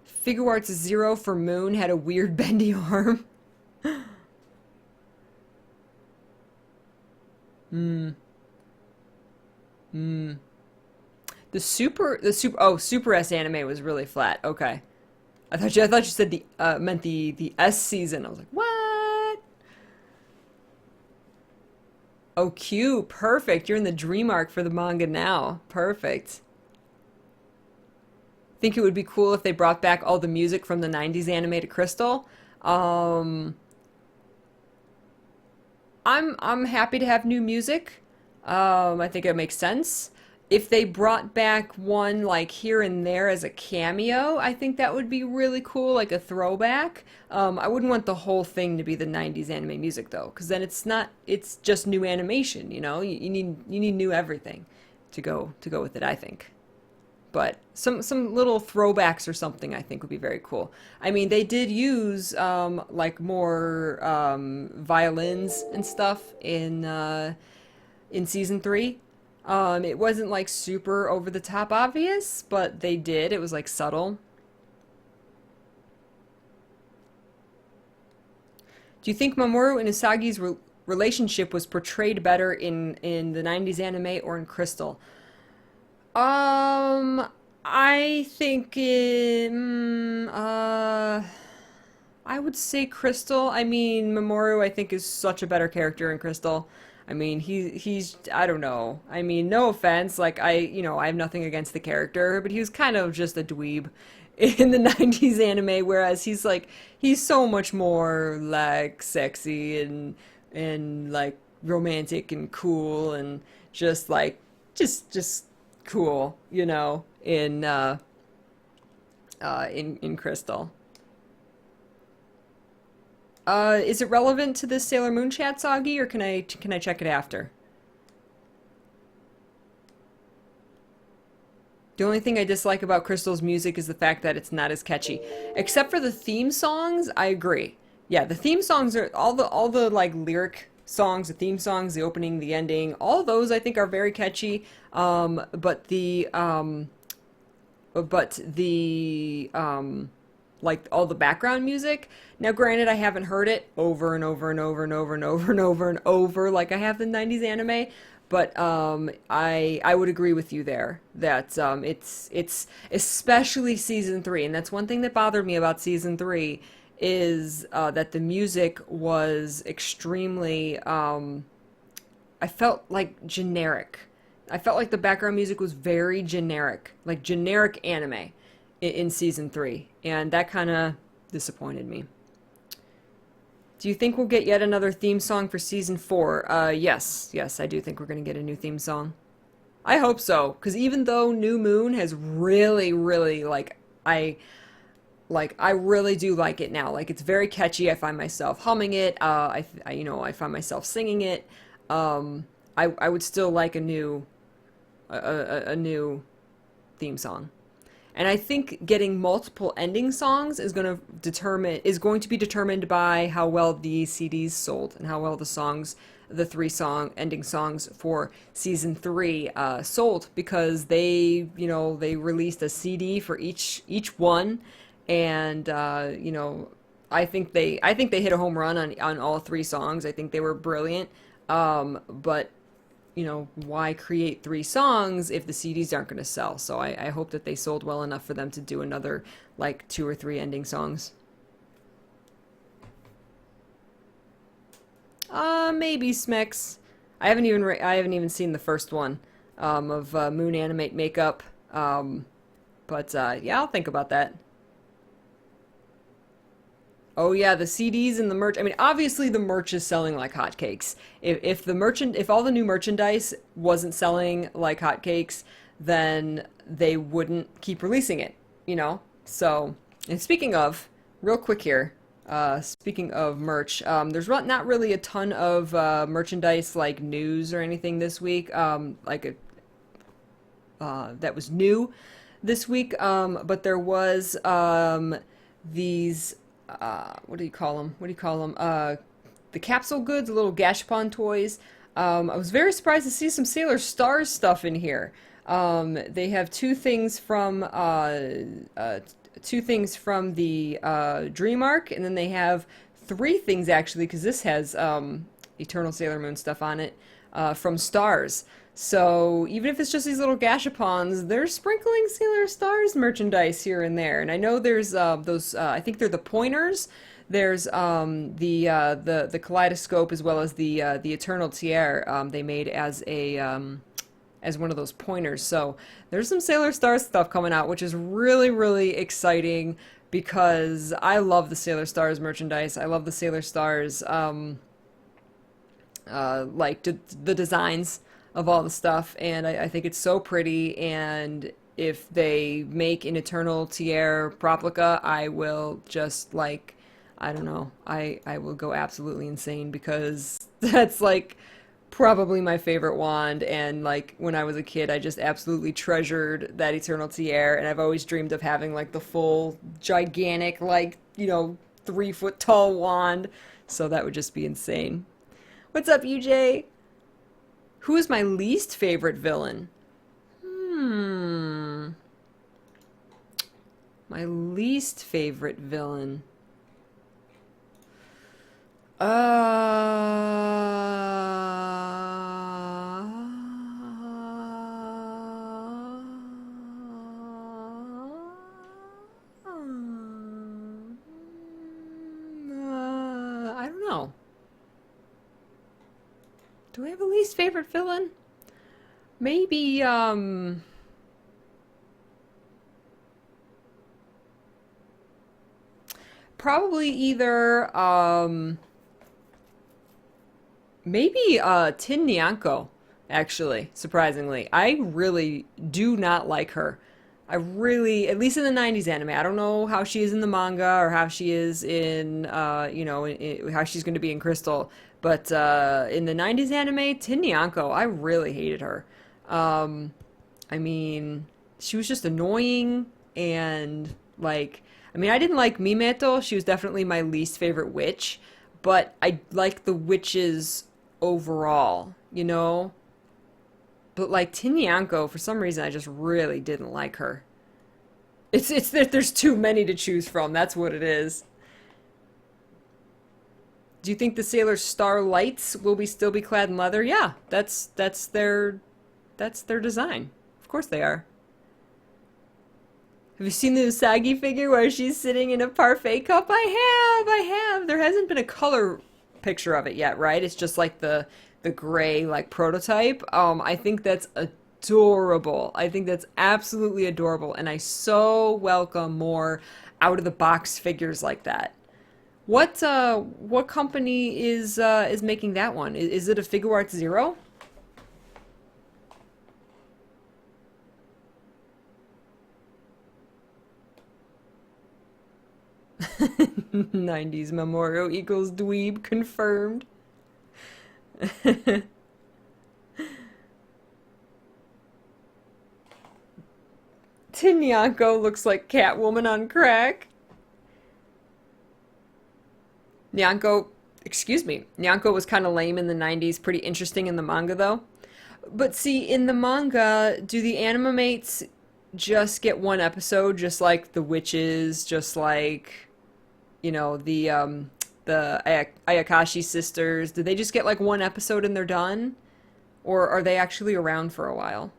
Figure Arts Zero for Moon had a weird bendy arm. The Super S anime was really flat. Okay. I thought you said meant the S season. I was like, what? Oh, cute. Perfect. You're in the dream arc for the manga now. Perfect. Think it would be cool if they brought back all the music from the '90s anime to Crystal. I'm happy to have new music. I think it makes sense. If they brought back one like here and there as a cameo, I think that would be really cool, like a throwback. I wouldn't want the whole thing to be the '90s anime music though, because then it's just new animation, you know? You need new everything to go with it, I think. But some little throwbacks or something I think would be very cool. I mean, they did use like more violins and stuff in season 3. It wasn't like super over the top obvious, but they did. It was like subtle. Do you think Mamoru and Usagi's relationship was portrayed better in the '90s anime or in Crystal? I think I would say Crystal. I mean, Mamoru I think is such a better character in Crystal. I mean, he's I don't know. I mean, no offense, like I have nothing against the character, but he was kind of just a dweeb in the '90s anime, whereas he's so much more like sexy and like romantic and cool and just like just cool, in Crystal. Is it relevant to this Sailor Moon chat, Soggy, or can I check it after? The only thing I dislike about Crystal's music is the fact that it's not as catchy. Except for the theme songs, I agree. Yeah, the theme songs are all the like lyric songs, the theme songs, the opening, the ending, all those I think are very catchy. But the like all the background music. Now, granted, I haven't heard it over and over and over and over and over and over and over like I have the 90s anime, but I would agree with you there that it's especially season 3, and that's one thing that bothered me about season 3 is that the music was extremely I felt like generic. I felt like the background music was very generic, like generic anime in season 3, and that kind of disappointed me. Do you think we'll get yet another theme song for season 4? Yes, I do think we're going to get a new theme song. I hope so, because even though New Moon has really, really, I really do like it now. Like, it's very catchy. I find myself humming it. I find myself singing it. I would still like a new theme song. And I think getting multiple ending songs is going to be determined by how well the CDs sold and how well the 3 ending songs for season 3 sold, because they released a CD for each one, and I think they hit a home run on all 3 songs. I think they were brilliant. But why create 3 songs if the CDs aren't going to sell? So I hope that they sold well enough for them to do another, like, 2 or 3 ending songs. Maybe Smix. I haven't even seen the first one of Moon Animate Makeup. But yeah, I'll think about that. Oh yeah, the CDs and the merch. I mean, obviously the merch is selling like hotcakes. If all the new merchandise wasn't selling like hotcakes, then they wouldn't keep releasing it, So, and speaking of, real quick here, speaking of merch, there's not really a ton of merchandise like news or anything this week, that was new this week, but there was these. What do you call them? The capsule goods, the little Gashapon toys. I was very surprised to see some Sailor Stars stuff in here. They have 2 things from the Dream Arc, and then they have 3 things actually, because this has Eternal Sailor Moon stuff on it, from Stars. So even if it's just these little Gashapons, they're sprinkling Sailor Stars merchandise here and there. And I know there's those. I think they're the pointers. There's the kaleidoscope, as well as the Eternal Tiare. They made as one of those pointers. So there's some Sailor Stars stuff coming out, which is really, really exciting, because I love the Sailor Stars merchandise. I love the Sailor Stars the designs of all the stuff, and I think it's so pretty. And if they make an Eternal Tiare Proplica, I will just, like, I don't know, I will go absolutely insane, because that's like probably my favorite wand, and like when I was a kid I just absolutely treasured that Eternal Tiare, and I've always dreamed of having like the full gigantic, like, 3-foot tall wand, so that would just be insane. What's up, UJ? Who is my least favorite villain? My least favorite villain. I don't know. Do I have a least favorite villain? Maybe, probably either, maybe, Tin Nyanko, actually, surprisingly. I really do not like her. I really, at least in the 90s anime, I don't know how she is in the manga, or how she is in, how she's going to be in Crystal, but in the 90s anime, Tin Nyanko, I really hated her. I mean, she was just annoying, and, like, I mean, I didn't like Mimeto. She was definitely my least favorite witch, but I like the witches overall, But, like, Tin Nyanko, for some reason, I just really didn't like her. It's that there's too many to choose from. That's what it is. Do you think the Sailor Star lights will be still be clad in leather? Yeah, that's their design. Of course they are. Have you seen the Usagi figure where she's sitting in a parfait cup? I have. There hasn't been a color picture of it yet, right? It's just like the gray like prototype. I think that's adorable. I think that's absolutely adorable, and I so welcome more out of the box figures like that. What company is making that one? Is it a Figure Arts Zero? 90s Memorial equals dweeb confirmed. Tinyanko looks like Catwoman on crack. Nyanko, excuse me, Nyanko was kind of lame in the 90s, pretty interesting in the manga though. But see, in the manga, do the Animamates just get one episode, just like the witches, just like, the Ayakashi sisters? Do they just get like one episode and they're done? Or are they actually around for a while?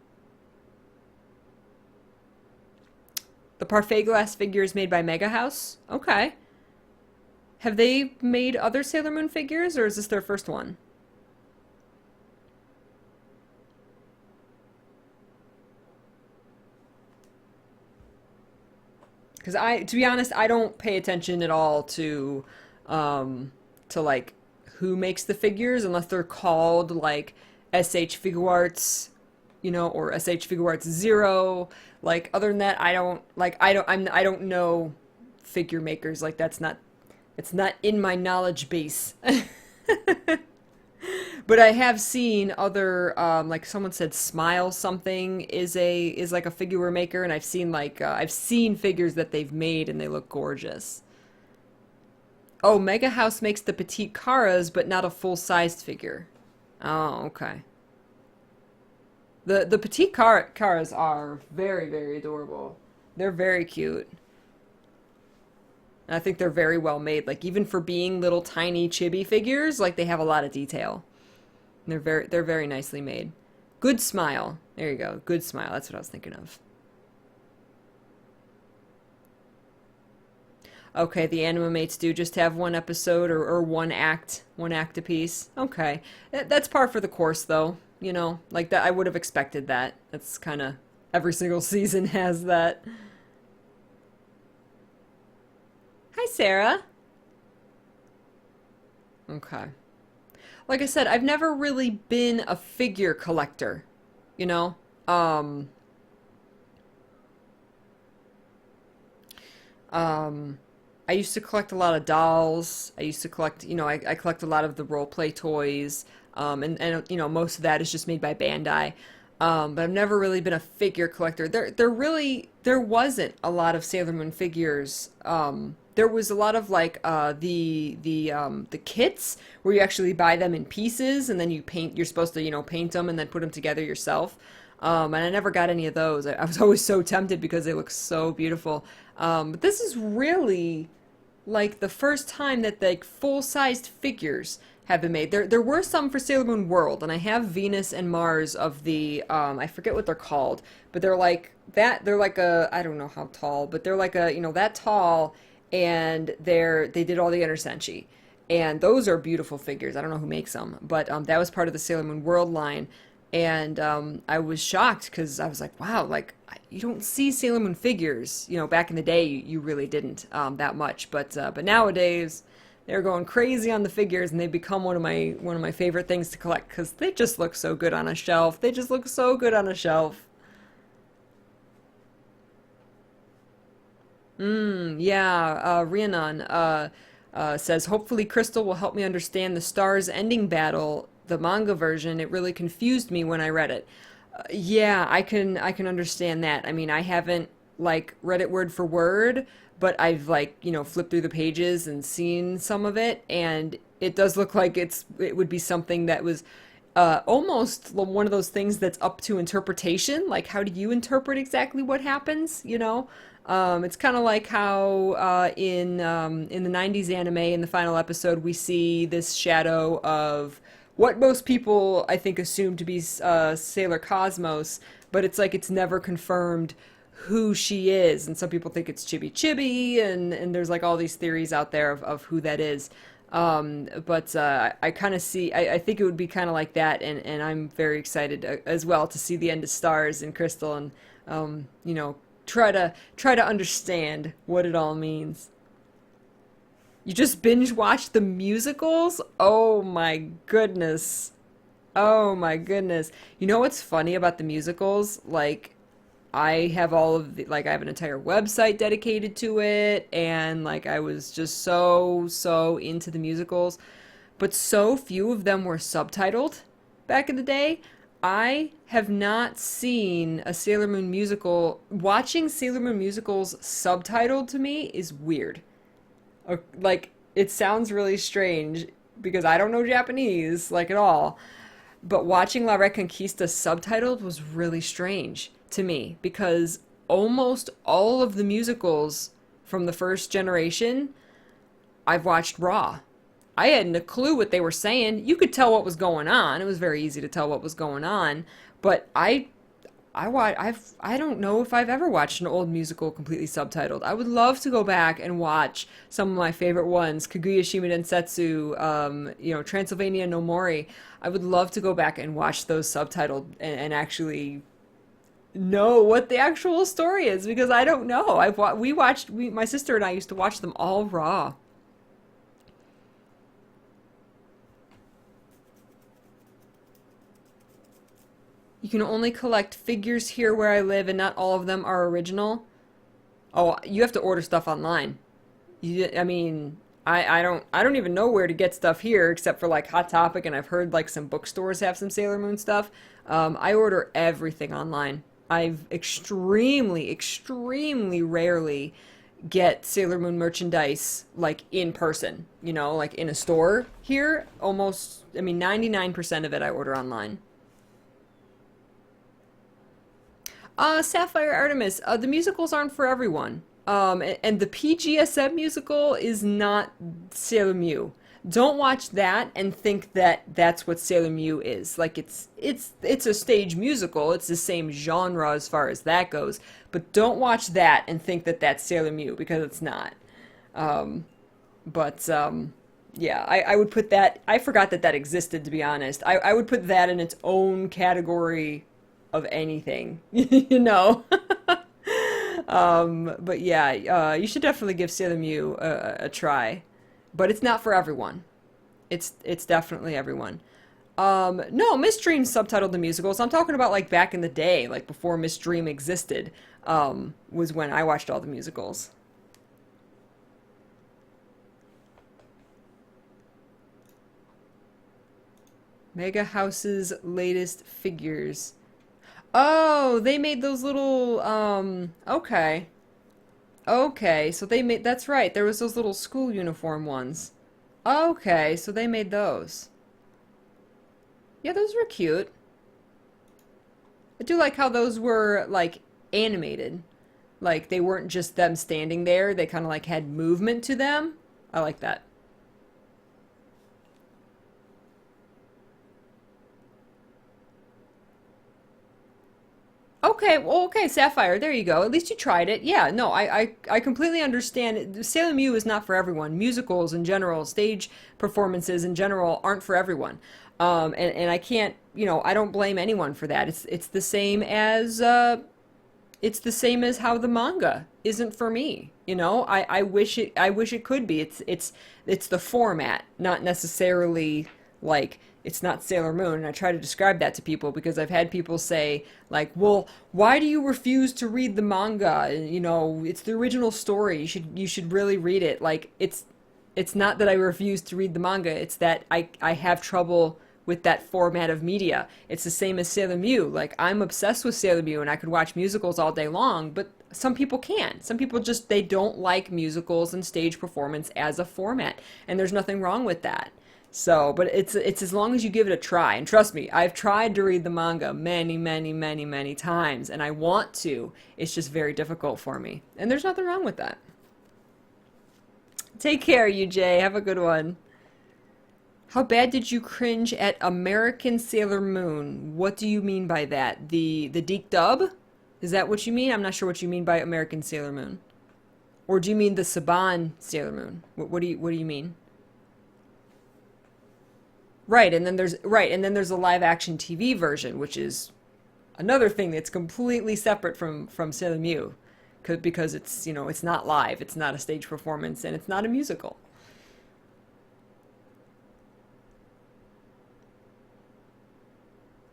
The Parfait Glass figure is made by Mega House? Okay. Have they made other Sailor Moon figures, or is this their first one? Because to be honest, I don't pay attention at all to like who makes the figures unless they're called like SH Figure Arts, or SH Figure Arts Zero. Like other than that, I don't know figure makers. Like it's not in my knowledge base. But I have seen other, like someone said, Smile something is like a figure maker, and I've seen figures that they've made and they look gorgeous. Oh, Mega House makes the petite Karas, but not a full-sized figure. Oh, okay. The petite Karas are very, very adorable. They're very cute. And I think they're very well made. Like even for being little tiny chibi figures, like they have a lot of detail. And they're very nicely made. Good Smile. There you go. Good Smile. That's what I was thinking of. Okay, the Animamates do just have one episode or one act apiece. Okay. That's par for the course though. Like that I would have expected that. That's kind of every single season has that. Hi, Sarah. Okay. Like I said, I've never really been a figure collector, you know? Um, um, I used to collect a lot of dolls. I used to collect, I collect a lot of the role play toys. And most of that is just made by Bandai. But I've never really been a figure collector. There wasn't a lot of Sailor Moon figures. There was a lot of like the kits where you actually buy them in pieces and then you're supposed to paint them and then put them together yourself. And I never got any of those. I was always so tempted because they look so beautiful. But this is really like the first time that like full-sized figures have been made. There were some for Sailor Moon World, and I have Venus and Mars of the I forget what they're called, but they're like that. They're like I don't know how tall, but they're like that tall, and they did all the inner senshi, and those are beautiful figures. I don't know who makes them, but that was part of the Sailor Moon World line, and I was shocked because I was like, wow, like you don't see Sailor Moon figures. Back in the day, you really didn't that much, but nowadays they're going crazy on the figures, and they become one of my favorite things to collect because they just look so good on a shelf. They just look so good on a shelf. Yeah, Rhiannon says, hopefully Crystal will help me understand the Stars ending battle, the manga version. It really confused me when I read it. Yeah, I can understand that. I mean, I haven't like read it word for word, but I've like, flipped through the pages and seen some of it, and it does look like it would be something that was almost one of those things that's up to interpretation. Like, how do you interpret exactly what happens, It's kind of like how in the '90s anime, in the final episode, we see this shadow of what most people I think assume to be Sailor Cosmos, but it's like it's never confirmed who she is, and some people think it's Chibi Chibi, and there's like all these theories out there of who that is. But I kind of see, I think it would be kind of like that, and I'm very excited as well to see the end of Stars and Crystal, and you know, try to understand what it all means. You just binge watched the musicals? Oh my goodness. Oh my goodness. You know what's funny about the musicals? Like, I have all of the, like, I have an entire website dedicated to it, and like, I was just so into the musicals, but so few of them were subtitled back in the day. I have not seen a Sailor Moon musical. Watching Sailor Moon musicals subtitled to me is weird. Like, it sounds really strange because I don't know Japanese, like, at all. But watching La Reconquista subtitled was really strange to me because almost all of the musicals from the first generation I've watched raw. I hadn't a clue what they were saying. You could tell what was going on. It was very easy to tell what was going on. But I don't know if I've ever watched an old musical completely subtitled. I would love to go back and watch some of my favorite ones, Kaguya Shima Densetsu, Transylvania no Mori. I would love to go back and watch those subtitled and actually know what the actual story is because I don't know. My sister and I used to watch them all raw. You can only collect figures here where I live, and not all of them are original. Oh, you have to order stuff online. I mean, I don't even know where to get stuff here except for like Hot Topic, and I've heard like some bookstores have some Sailor Moon stuff. I order everything online. I've extremely rarely get Sailor Moon merchandise like in person, like in a store here. Almost, I mean, 99% of it I order online. Sapphire Artemis, the musicals aren't for everyone. And the PGSM musical is not Sailor Mew. Don't watch that and think that that's what Sailor Mew is. Like it's a stage musical. It's the same genre as far as that goes. But don't watch that and think that that's Sailor Mew because it's not. Yeah, I would put that. I forgot that existed, to be honest. I would put that in its own category of anything, but yeah, you should definitely give Sailor Mew a try, but it's not for everyone. It's definitely everyone. No, Miss Dream subtitled the musicals. I'm talking about like back in the day, like before Miss Dream existed, was when I watched all the musicals. Mega House's latest figures. Oh, they made those little, okay. Okay, so that's right, there was those little school uniform ones. Okay, so they made those. Yeah, those were cute. I do like how those were, like, animated. Like, they weren't just them standing there, they kind of, like, had movement to them. I like that. Okay, well, okay, Sapphire, there you go. At least you tried it. Yeah, no, I completely understand. Sailor Mew is not for everyone. Musicals in general, stage performances in general aren't for everyone. And I can't, I don't blame anyone for that. It's the same as how the manga isn't for me. I wish it could be. It's the format, not necessarily like it's not Sailor Moon. And I try to describe that to people because I've had people say like, well, why do you refuse to read the manga? It's the original story. You should really read it. Like it's not that I refuse to read the manga. It's that I have trouble with that format of media. It's the same as Sailor Mew. Like, I'm obsessed with Sailor Mew and I could watch musicals all day long, but some people can't. Some people just, they don't like musicals and stage performance as a format. And there's nothing wrong with that. So, but it's as long as you give it a try. And trust me, I've tried to read the manga many, many, many, many times, and I want to. It's just very difficult for me. And there's nothing wrong with that. Take care, you Jay. Have a good one. How bad did you cringe at American Sailor Moon? What do you mean by that? The Deke dub? Is that what you mean? I'm not sure what you mean by American Sailor Moon. Or do you mean the Saban Sailor Moon? What do you mean? Right, and then there's a live action TV version, which is another thing that's completely separate from Sailor Mew, because it's, you know, it's not live, it's not a stage performance, and it's not a musical.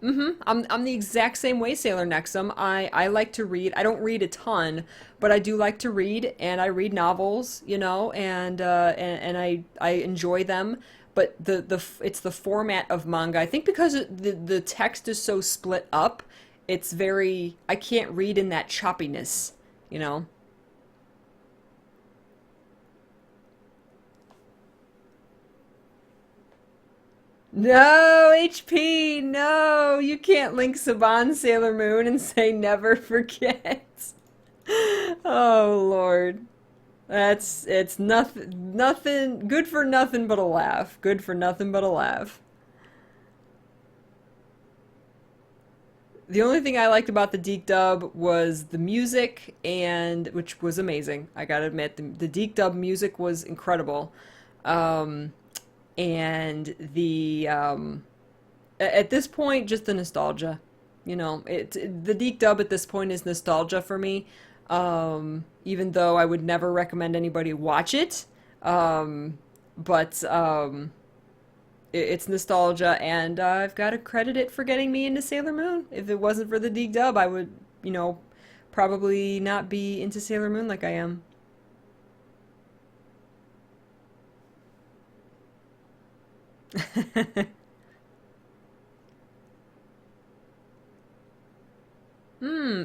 I'm the exact same way, Sailor Nexum. I like to read. I don't read a ton, but I do like to read, and I read novels, you know, and I enjoy them. But it's the format of manga. I think because the text is so split up, it's very, I can't read in that choppiness, you know. No, HP, no, you can't link Saban Sailor Moon and say never forget. Oh Lord. It's nothing good for nothing but a laugh. Good for nothing but a laugh. The only thing I liked about the Deke dub was the music, and which was amazing. I gotta admit, the Deke dub music was incredible. Um, and at this point, just the nostalgia. You know, the Deke dub at this point is nostalgia for me. Even though I would never recommend anybody watch it. But it's nostalgia, and I've got to credit it for getting me into Sailor Moon. If it wasn't for the Deke dub, I would, you know, probably not be into Sailor Moon like I am.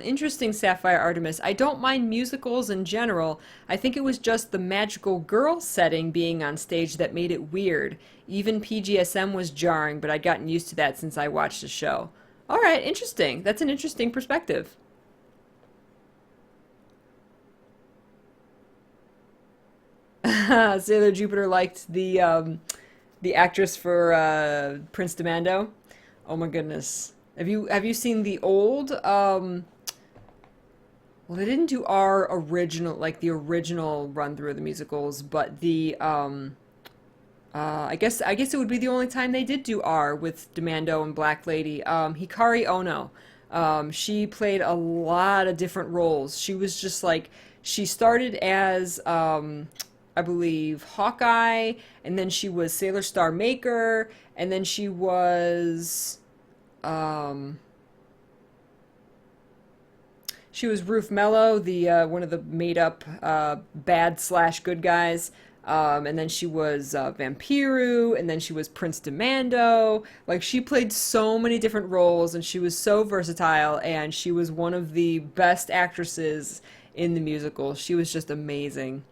Interesting, Sapphire Artemis. I don't mind musicals in general. I think it was just the magical girl setting being on stage that made it weird. Even PGSM was jarring, but I'd gotten used to that since I watched the show. All right, interesting. That's an interesting perspective. Sailor Jupiter liked the actress for Prince Demando. Oh my goodness. Have you seen the old well, they didn't do our original, like the original run through of the musicals, but I guess it would be the only time they did do R with Demando and Black Lady. Hikari Ono. She played a lot of different roles. She was just like, she started as I believe Hawkeye, and then she was Sailor Star Maker, and then um she was Ruth Mello, the one of the made up bad slash good guys. And then she was Vampiru, and then she was Prince Demando. Like, she played so many different roles, and she was so versatile, and she was one of the best actresses in the musical. She was just amazing.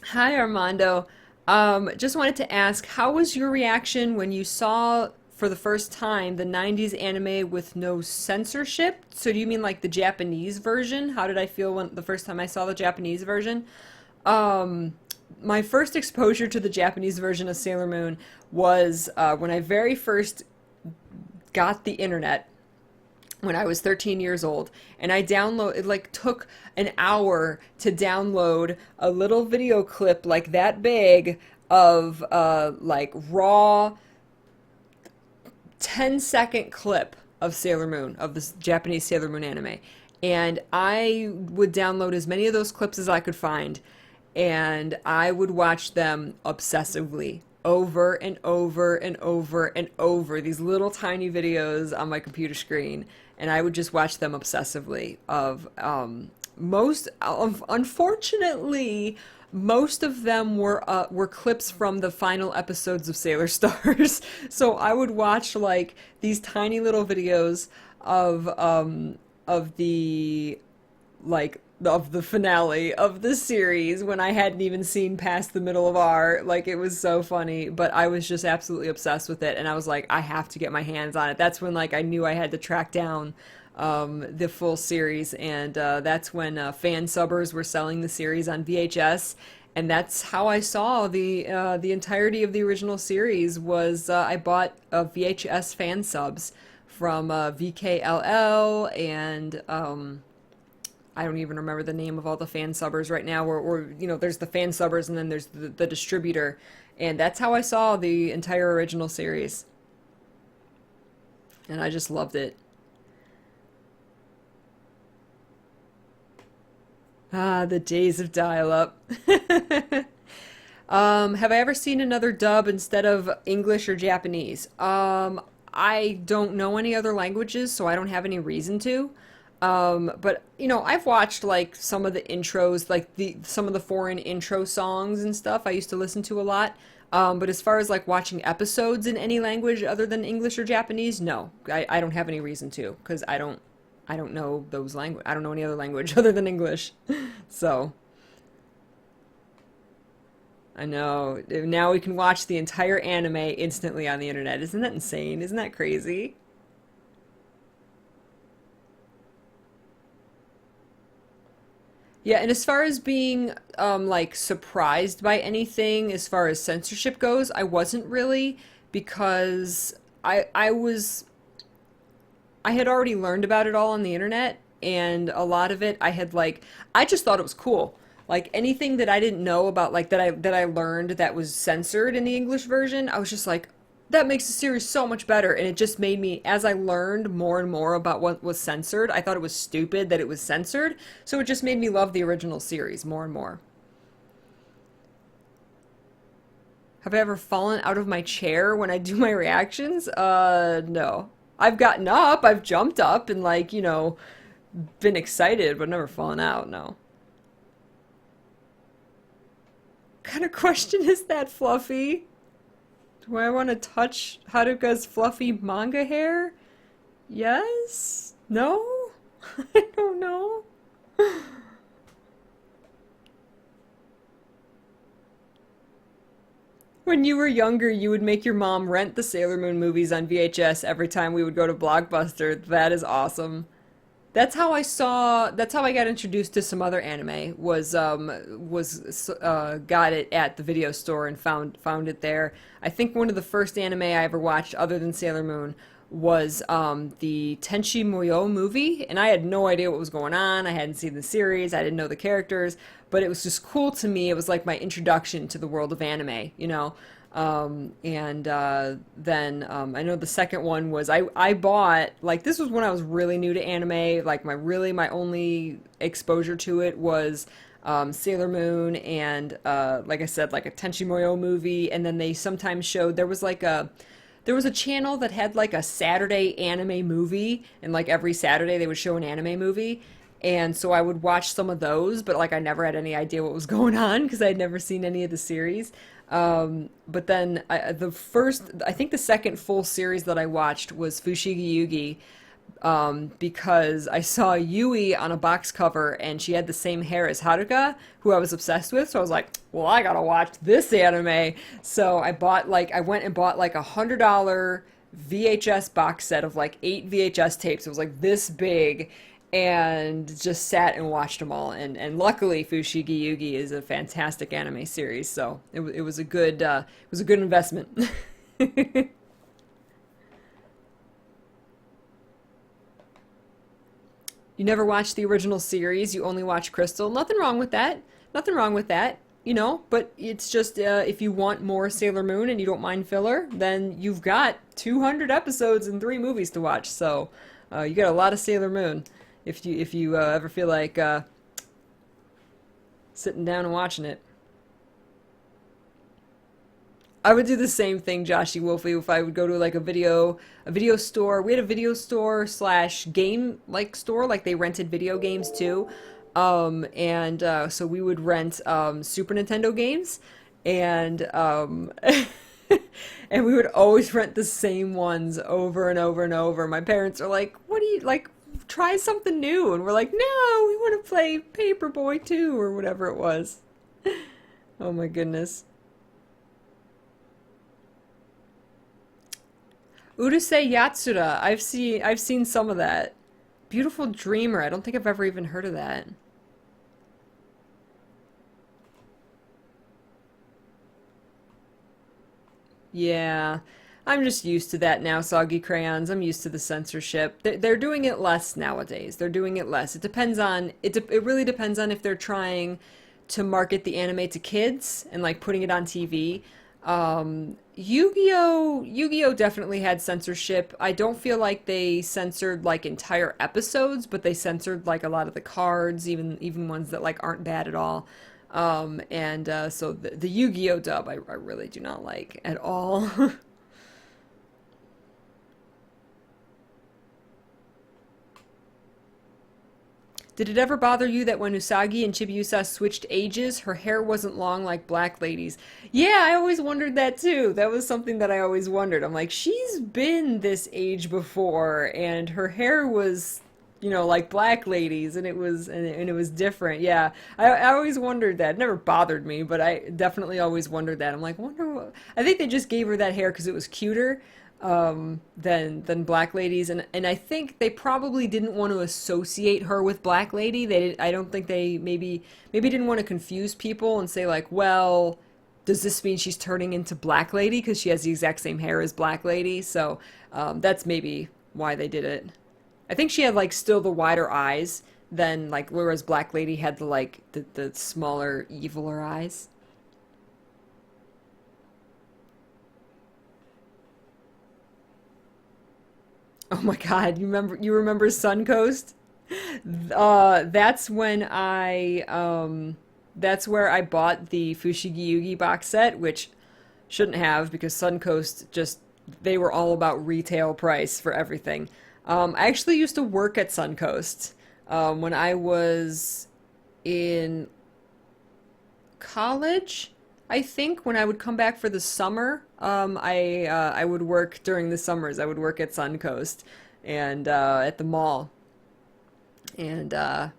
Hi, Armando. Just wanted to ask, how was your reaction when you saw for the first time the 90s anime with no censorship? So do you mean like the Japanese version? How did I feel when the first time I saw the Japanese version? Um, my first exposure to the Japanese version of Sailor Moon was when I very first got the internet when I was 13 years old, and it like took an hour to download a little video clip like that big of like raw 10-second clip of Sailor Moon, of this Japanese Sailor Moon anime. And I would download as many of those clips as I could find, and I would watch them obsessively over and over and over and over, these little tiny videos on my computer screen, and I would just watch them obsessively. Unfortunately, most of them were clips from the final episodes of Sailor Stars. So I would watch like these tiny little videos of the like of the finale of the series when I hadn't even seen past the middle of R. Like, it was so funny, but I was just absolutely obsessed with it, and I was like, I have to get my hands on it. That's when, like, I knew I had to track down the full series, and that's when fan subbers were selling the series on VHS, and that's how I saw the entirety of the original series. Was I bought VHS fan subs from VKLL and I don't even remember the name of all the fan subbers right now. Or you know, there's the fan subbers and then there's the distributor, and that's how I saw the entire original series, and I just loved it. Ah, the days of dial-up. Have I ever seen another dub instead of English or Japanese? I don't know any other languages, so I don't have any reason to. But you know, I've watched like some of the intros, like the some of the foreign intro songs and stuff. I used to listen to a lot. But as far as like watching episodes in any language other than English or Japanese, no, I don't have any reason to, because I don't know those language. I don't know any other language other than English. So I know now we can watch the entire anime instantly on the internet. Isn't that insane? Isn't that crazy? Yeah, and as far as being like surprised by anything as far as censorship goes, I wasn't really, because I had already learned about it all on the internet, and a lot of it I just thought it was cool. Like anything that I didn't know about, like that I learned that was censored in the English version, I was just like, that makes the series so much better. And it just made me, as I learned more and more about what was censored, I thought it was stupid that it was censored. So it just made me love the original series more and more. Have I ever fallen out of my chair when I do my reactions? No. I've gotten up, I've jumped up and, like, you know, been excited, but never fallen out, no. What kind of question is that, Fluffy? Do I want to touch Haruka's fluffy manga hair? Yes? No? I don't know. When you were younger, you would make your mom rent the Sailor Moon movies on VHS every time we would go to Blockbuster. That is awesome. That's how I got introduced to some other anime, was got it at the video store and found it there. I think one of the first anime I ever watched other than Sailor Moon was the Tenchi Muyo movie, and I had no idea what was going on. I hadn't seen the series, I didn't know the characters, but it was just cool to me. It was like my introduction to the world of anime, you know. And then I know the second one was I bought, like, this was when I was really new to anime. Like my only exposure to it was Sailor Moon and like I said, like a Tenchi Muyo movie. And then they sometimes showed, there was a channel that had like a Saturday anime movie, and like every Saturday they would show an anime movie. And so I would watch some of those, but like I never had any idea what was going on because I had never seen any of the series. But then I think the second full series that I watched was Fushigi Yugi, because I saw Yui on a box cover and she had the same hair as Haruka, who I was obsessed with. So I was like, well, I gotta watch this anime. So I went and bought like $100 VHS box set of like 8 VHS tapes. It was like this big, and just sat and watched them all. And luckily, Fushigi Yugi is a fantastic anime series, so it was a good investment. You never watched the original series, you only watch Crystal. Nothing wrong with that. Nothing wrong with that, you know, but it's just if you want more Sailor Moon and you don't mind filler, then you've got 200 episodes and 3 movies to watch. So you got a lot of Sailor Moon if you ever feel like sitting down and watching it. I would do the same thing, Joshy Wolfie, if I would go to like a video store. We had a video store slash game like store, like they rented video games too. And so we would rent Super Nintendo games, and and we would always rent the same ones over and over and over. My parents are like, "What do you like? try something new. And we're like, no, we want to play Paperboy 2 or whatever it was. Oh my goodness. Urusei Yatsura. I've seen some of that. Beautiful Dreamer. I don't think I've ever even heard of that. Yeah. I'm just used to that now, Soggy Crayons. I'm used to the censorship. They're doing it less nowadays. They're doing it less. It depends on it really depends on if they're trying to market the anime to kids and like putting it on TV. Yu-Gi-Oh definitely had censorship. I don't feel like they censored like entire episodes, but they censored like a lot of the cards, even ones that like aren't bad at all. So the Yu-Gi-Oh dub I really do not like at all. Did it ever bother you that when Usagi and Chibiusa switched ages, her hair wasn't long like Black Lady's? Yeah, I always wondered that too. That was something that I always wondered. I'm like, she's been this age before, and her hair was, like Black Lady's, and it was different. Yeah, I always wondered that. It never bothered me, but I definitely always wondered that. I'm like, wonder what. I think they just gave her that hair because it was cuter than Black Ladies, and I think they probably didn't want to associate her with Black Lady. I don't think they maybe didn't want to confuse people and say like, well, does this mean she's turning into Black Lady because she has the exact same hair as Black Lady? So that's maybe why they did it. I think she had like still the wider eyes than like whereas Black Lady had the smaller, eviler eyes. Oh my God, you remember Suncoast? That's when that's where I bought the Fushigi Yugi box set, which shouldn't have because Suncoast just they were all about retail price for everything. I actually used to work at Suncoast when I was in college. I think when I would come back for the summer, I would work during the summers. I would work at Suncoast and at the mall, and yeah,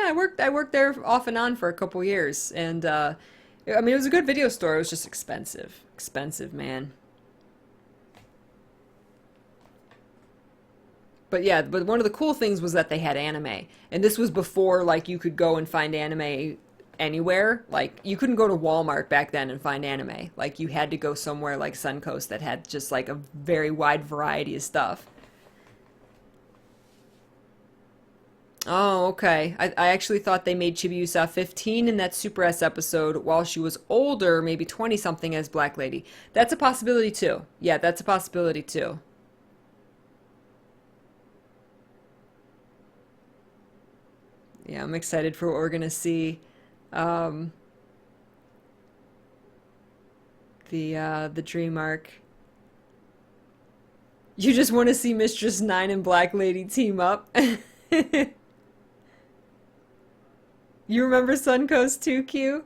I worked there off and on for a couple years, and I mean it was a good video store. It was just expensive, man. But yeah, but one of the cool things was that they had anime. And this was before like you could go and find anime anywhere. Like you couldn't go to Walmart back then and find anime. Like you had to go somewhere like Suncoast that had just like a very wide variety of stuff. Oh, okay. I actually thought they made Chibiusa 15 in that Super S episode while she was older, maybe 20 something as Black Lady. That's a possibility too. Yeah, that's a possibility too. Yeah, I'm excited for what we're gonna see. Um, the dream arc. You just want to see Mistress Nine and Black Lady team up. You remember Suncoast 2Q?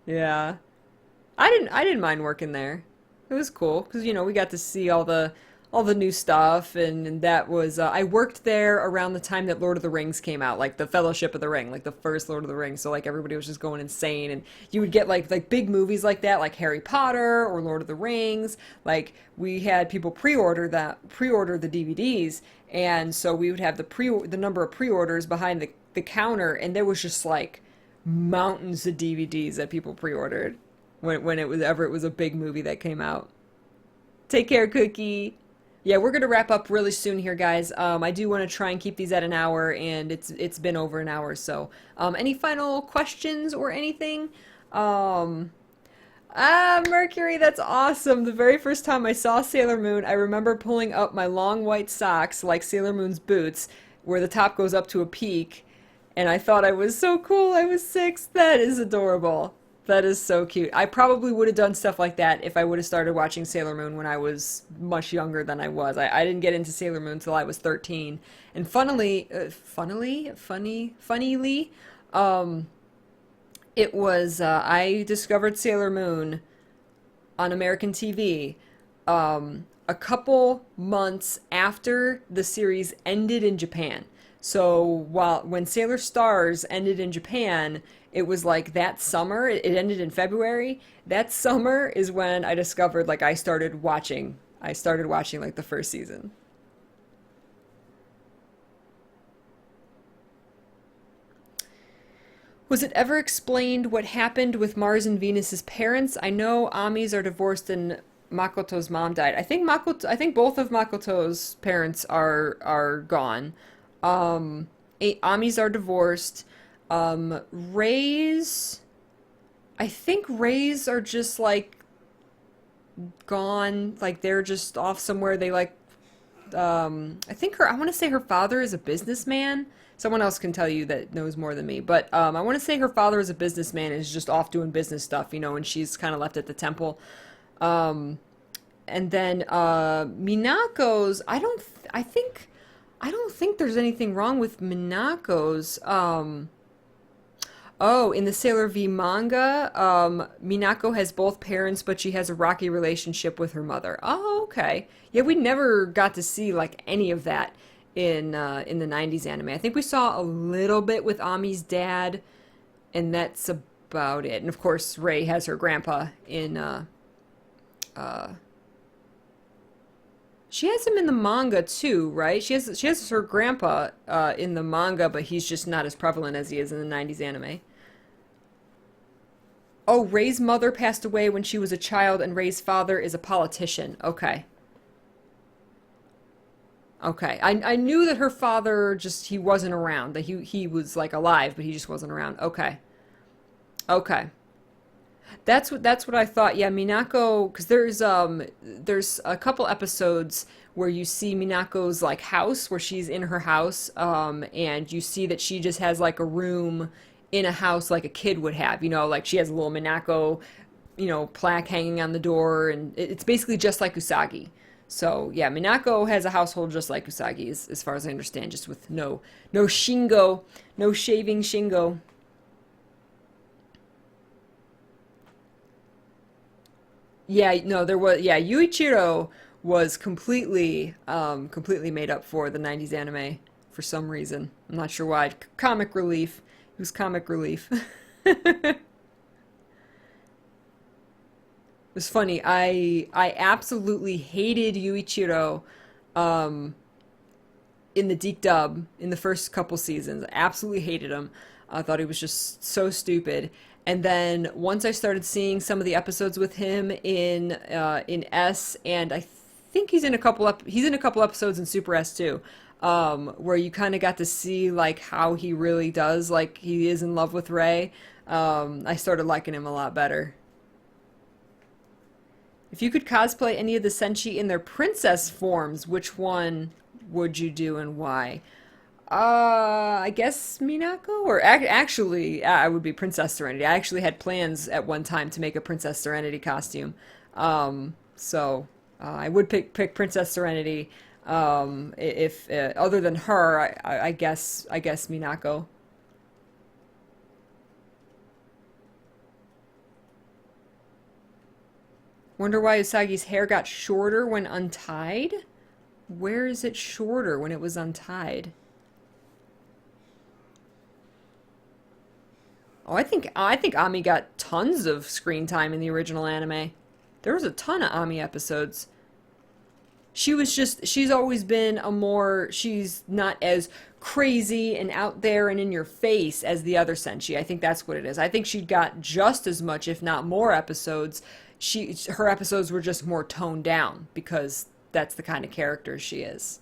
Yeah. I didn't mind working there. It was cool because we got to see all the new stuff, and that was I worked there around the time that Lord of the Rings came out, like the Fellowship of the Ring, like the first Lord of the Rings. So like everybody was just going insane, and you would get like big movies like that, like Harry Potter or Lord of the Rings. Like we had people pre-order the DVDs, and so we would have the number of pre-orders behind the counter, and there was just like mountains of DVDs that people pre-ordered when it was a big movie that came out. Take care, Cookie. Yeah, we're gonna wrap up really soon here, guys. I do want to try and keep these at an hour, and it's been over an hour. So, any final questions or anything? Mercury, that's awesome. The very first time I saw Sailor Moon, I remember pulling up my long white socks like Sailor Moon's boots, where the top goes up to a peak, and I thought I was so cool. I was 6. That is adorable. That is so cute. I probably would have done stuff like that if I would have started watching Sailor Moon when I was much younger than I was. I didn't get into Sailor Moon until I was 13. And funnily, it was, I discovered Sailor Moon on American TV a couple months after the series ended in Japan. So when Sailor Stars ended in Japan, it was like that summer. It ended in February. That summer is when I discovered like I started watching. I started watching like the first season. Was it ever explained what happened with Mars and Venus's parents? I know Amis are divorced and Makoto's mom died. I think both of Makoto's parents are gone. Amis are divorced. Ray's I think Rays are just like gone, like they're just off somewhere. They like I want to say her father is a businessman. Someone else can tell you that knows more than me, but I want to say her father is a businessman and is just off doing business stuff, and she's kind of left at the temple. Um, and then Minako's, I don't think there's anything wrong with Minako's. Oh, in the Sailor V manga, Minako has both parents, but she has a rocky relationship with her mother. Oh, okay. Yeah, we never got to see like any of that in the '90s anime. I think we saw a little bit with Ami's dad, and that's about it. And of course, Rei has her grandpa in. Uh, she has him in the manga too, right? She has her grandpa in the manga, but he's just not as prevalent as he is in the '90s anime. Oh, Ray's mother passed away when she was a child, and Ray's father is a politician. Okay. Okay. I knew that her father he wasn't around. That he was like alive, but he just wasn't around. Okay. Okay. That's what I thought. Yeah, Minako, because there's a couple episodes where you see Minako's like house, where she's in her house, and you see that she just has like a room in a house like a kid would have. Like she has a little Minako, plaque hanging on the door, and it's basically just like Usagi. So yeah, Minako has a household just like Usagi, as far as I understand, just with no Shingo, no shaving Shingo. Yeah, no, there was. Yeah, Yuichiro was completely made up for the '90s anime for some reason. I'm not sure why. Comic relief. It was comic relief. It was funny. I absolutely hated Yuichiro um, in the Deke dub in the first couple seasons. I absolutely hated him. I thought he was just so stupid. And then once I started seeing some of the episodes with him in S, and I think he's in a couple episodes in Super S too, where you kind of got to see like how he really does, like he is in love with Rei. I started liking him a lot better. If you could cosplay any of the Senshi in their princess forms, which one would you do and why? I guess Minako, or actually, I would be Princess Serenity. I actually had plans at one time to make a Princess Serenity costume. So I would pick Princess Serenity. If other than her, I guess Minako. Wonder why Usagi's hair got shorter when untied? Where is it shorter when it was untied? Oh, I think Ami got tons of screen time in the original anime. There was a ton of Ami episodes. She's always been she's not as crazy and out there and in your face as the other Senshi. I think that's what it is. I think she got just as much, if not more episodes. Her episodes were just more toned down because that's the kind of character she is.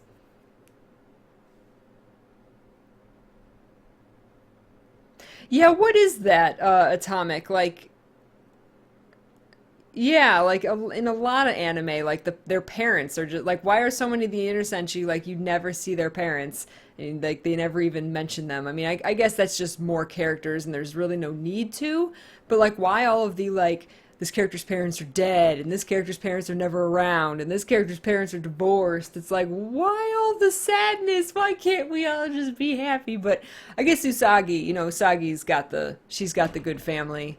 Yeah, what is that, Atomic? Like, yeah, like in a lot of anime, like their parents are just like, why are so many of the inner senshi like you never see their parents and like they never even mention them? I mean, I guess that's just more characters and there's really no need to, but like, why all of the like this character's parents are dead and this character's parents are never around and this character's parents are divorced? It's like, why all the sadness? Why can't we all just be happy? But I guess Usagi, she's got the good family.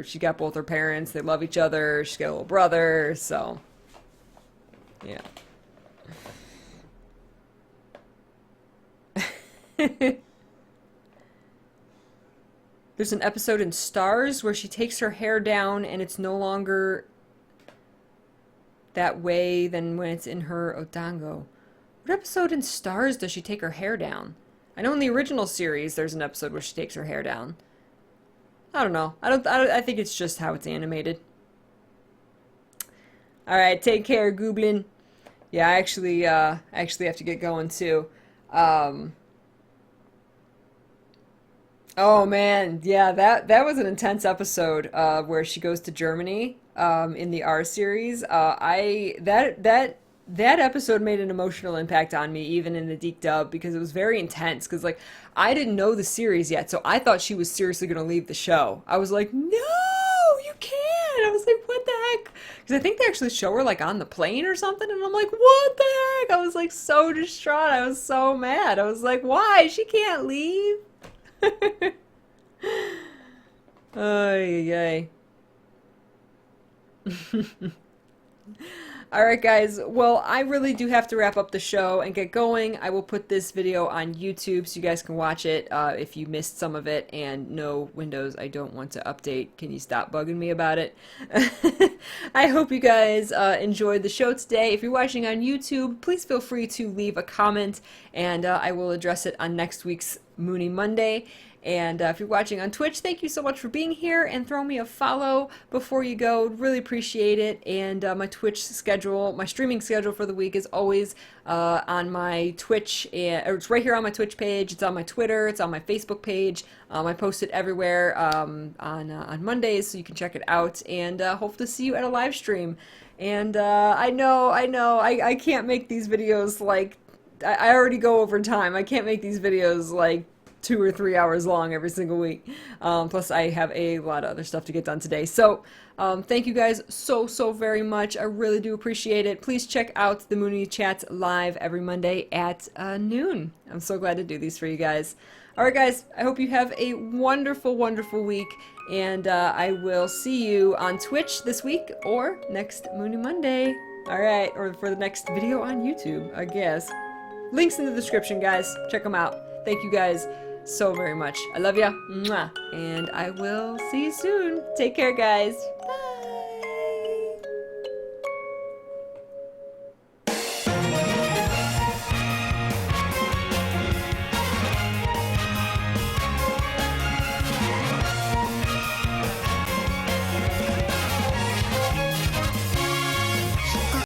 She got both her parents. They love each other. She's got a little brother. So Yeah. There's an episode in Stars where she takes her hair down and it's no longer that way than when it's in her Odango. What episode in Stars does she take her hair down? I know in the original series there's an episode where she takes her hair down. I don't know. I think it's just how it's animated. All right, take care, Gooblin. Yeah, I actually have to get going too. Oh man, yeah, that was an intense episode where she goes to Germany in the R series. That episode made an emotional impact on me even in the Deke dub because it was very intense because like I didn't know the series yet, so I thought she was seriously going to leave the show. I was like, "No, you can't." I was like, "What the heck?" Because I think they actually show her like on the plane or something and I'm like, "What the heck?" I was like so distraught. I was so mad. I was like, "Why? She can't leave." Ay, ay. All right, guys. Well, I really do have to wrap up the show and get going. I will put this video on YouTube so you guys can watch it if you missed some of it. And no, Windows, I don't want to update. Can you stop bugging me about it? I hope you guys enjoyed the show today. If you're watching on YouTube, please feel free to leave a comment, and I will address it on next week's Moony Monday. And if you're watching on Twitch, thank you so much for being here, and throw me a follow before you go. Really appreciate it. And my Twitch schedule, my streaming schedule for the week is always on my Twitch, or it's right here on my Twitch page. It's on my Twitter. It's on my Facebook page. I post it everywhere on Mondays, so you can check it out. And hope to see you at a live stream. And I know, I can't make these videos like, I already go over time. I can't make these videos like 2 or 3 hours long every single week. Plus, I have a lot of other stuff to get done today. So, thank you guys so very much. I really do appreciate it. Please check out the Moony Chats live every Monday at noon. I'm so glad to do these for you guys. All right, guys. I hope you have a wonderful week. And I will see you on Twitch this week or next Moony Monday. All right, or for the next video on YouTube, I guess. Links in the description, guys. Check them out. Thank you guys so very much. I love ya. Mwah. And I will see you soon. Take care, guys. Bye.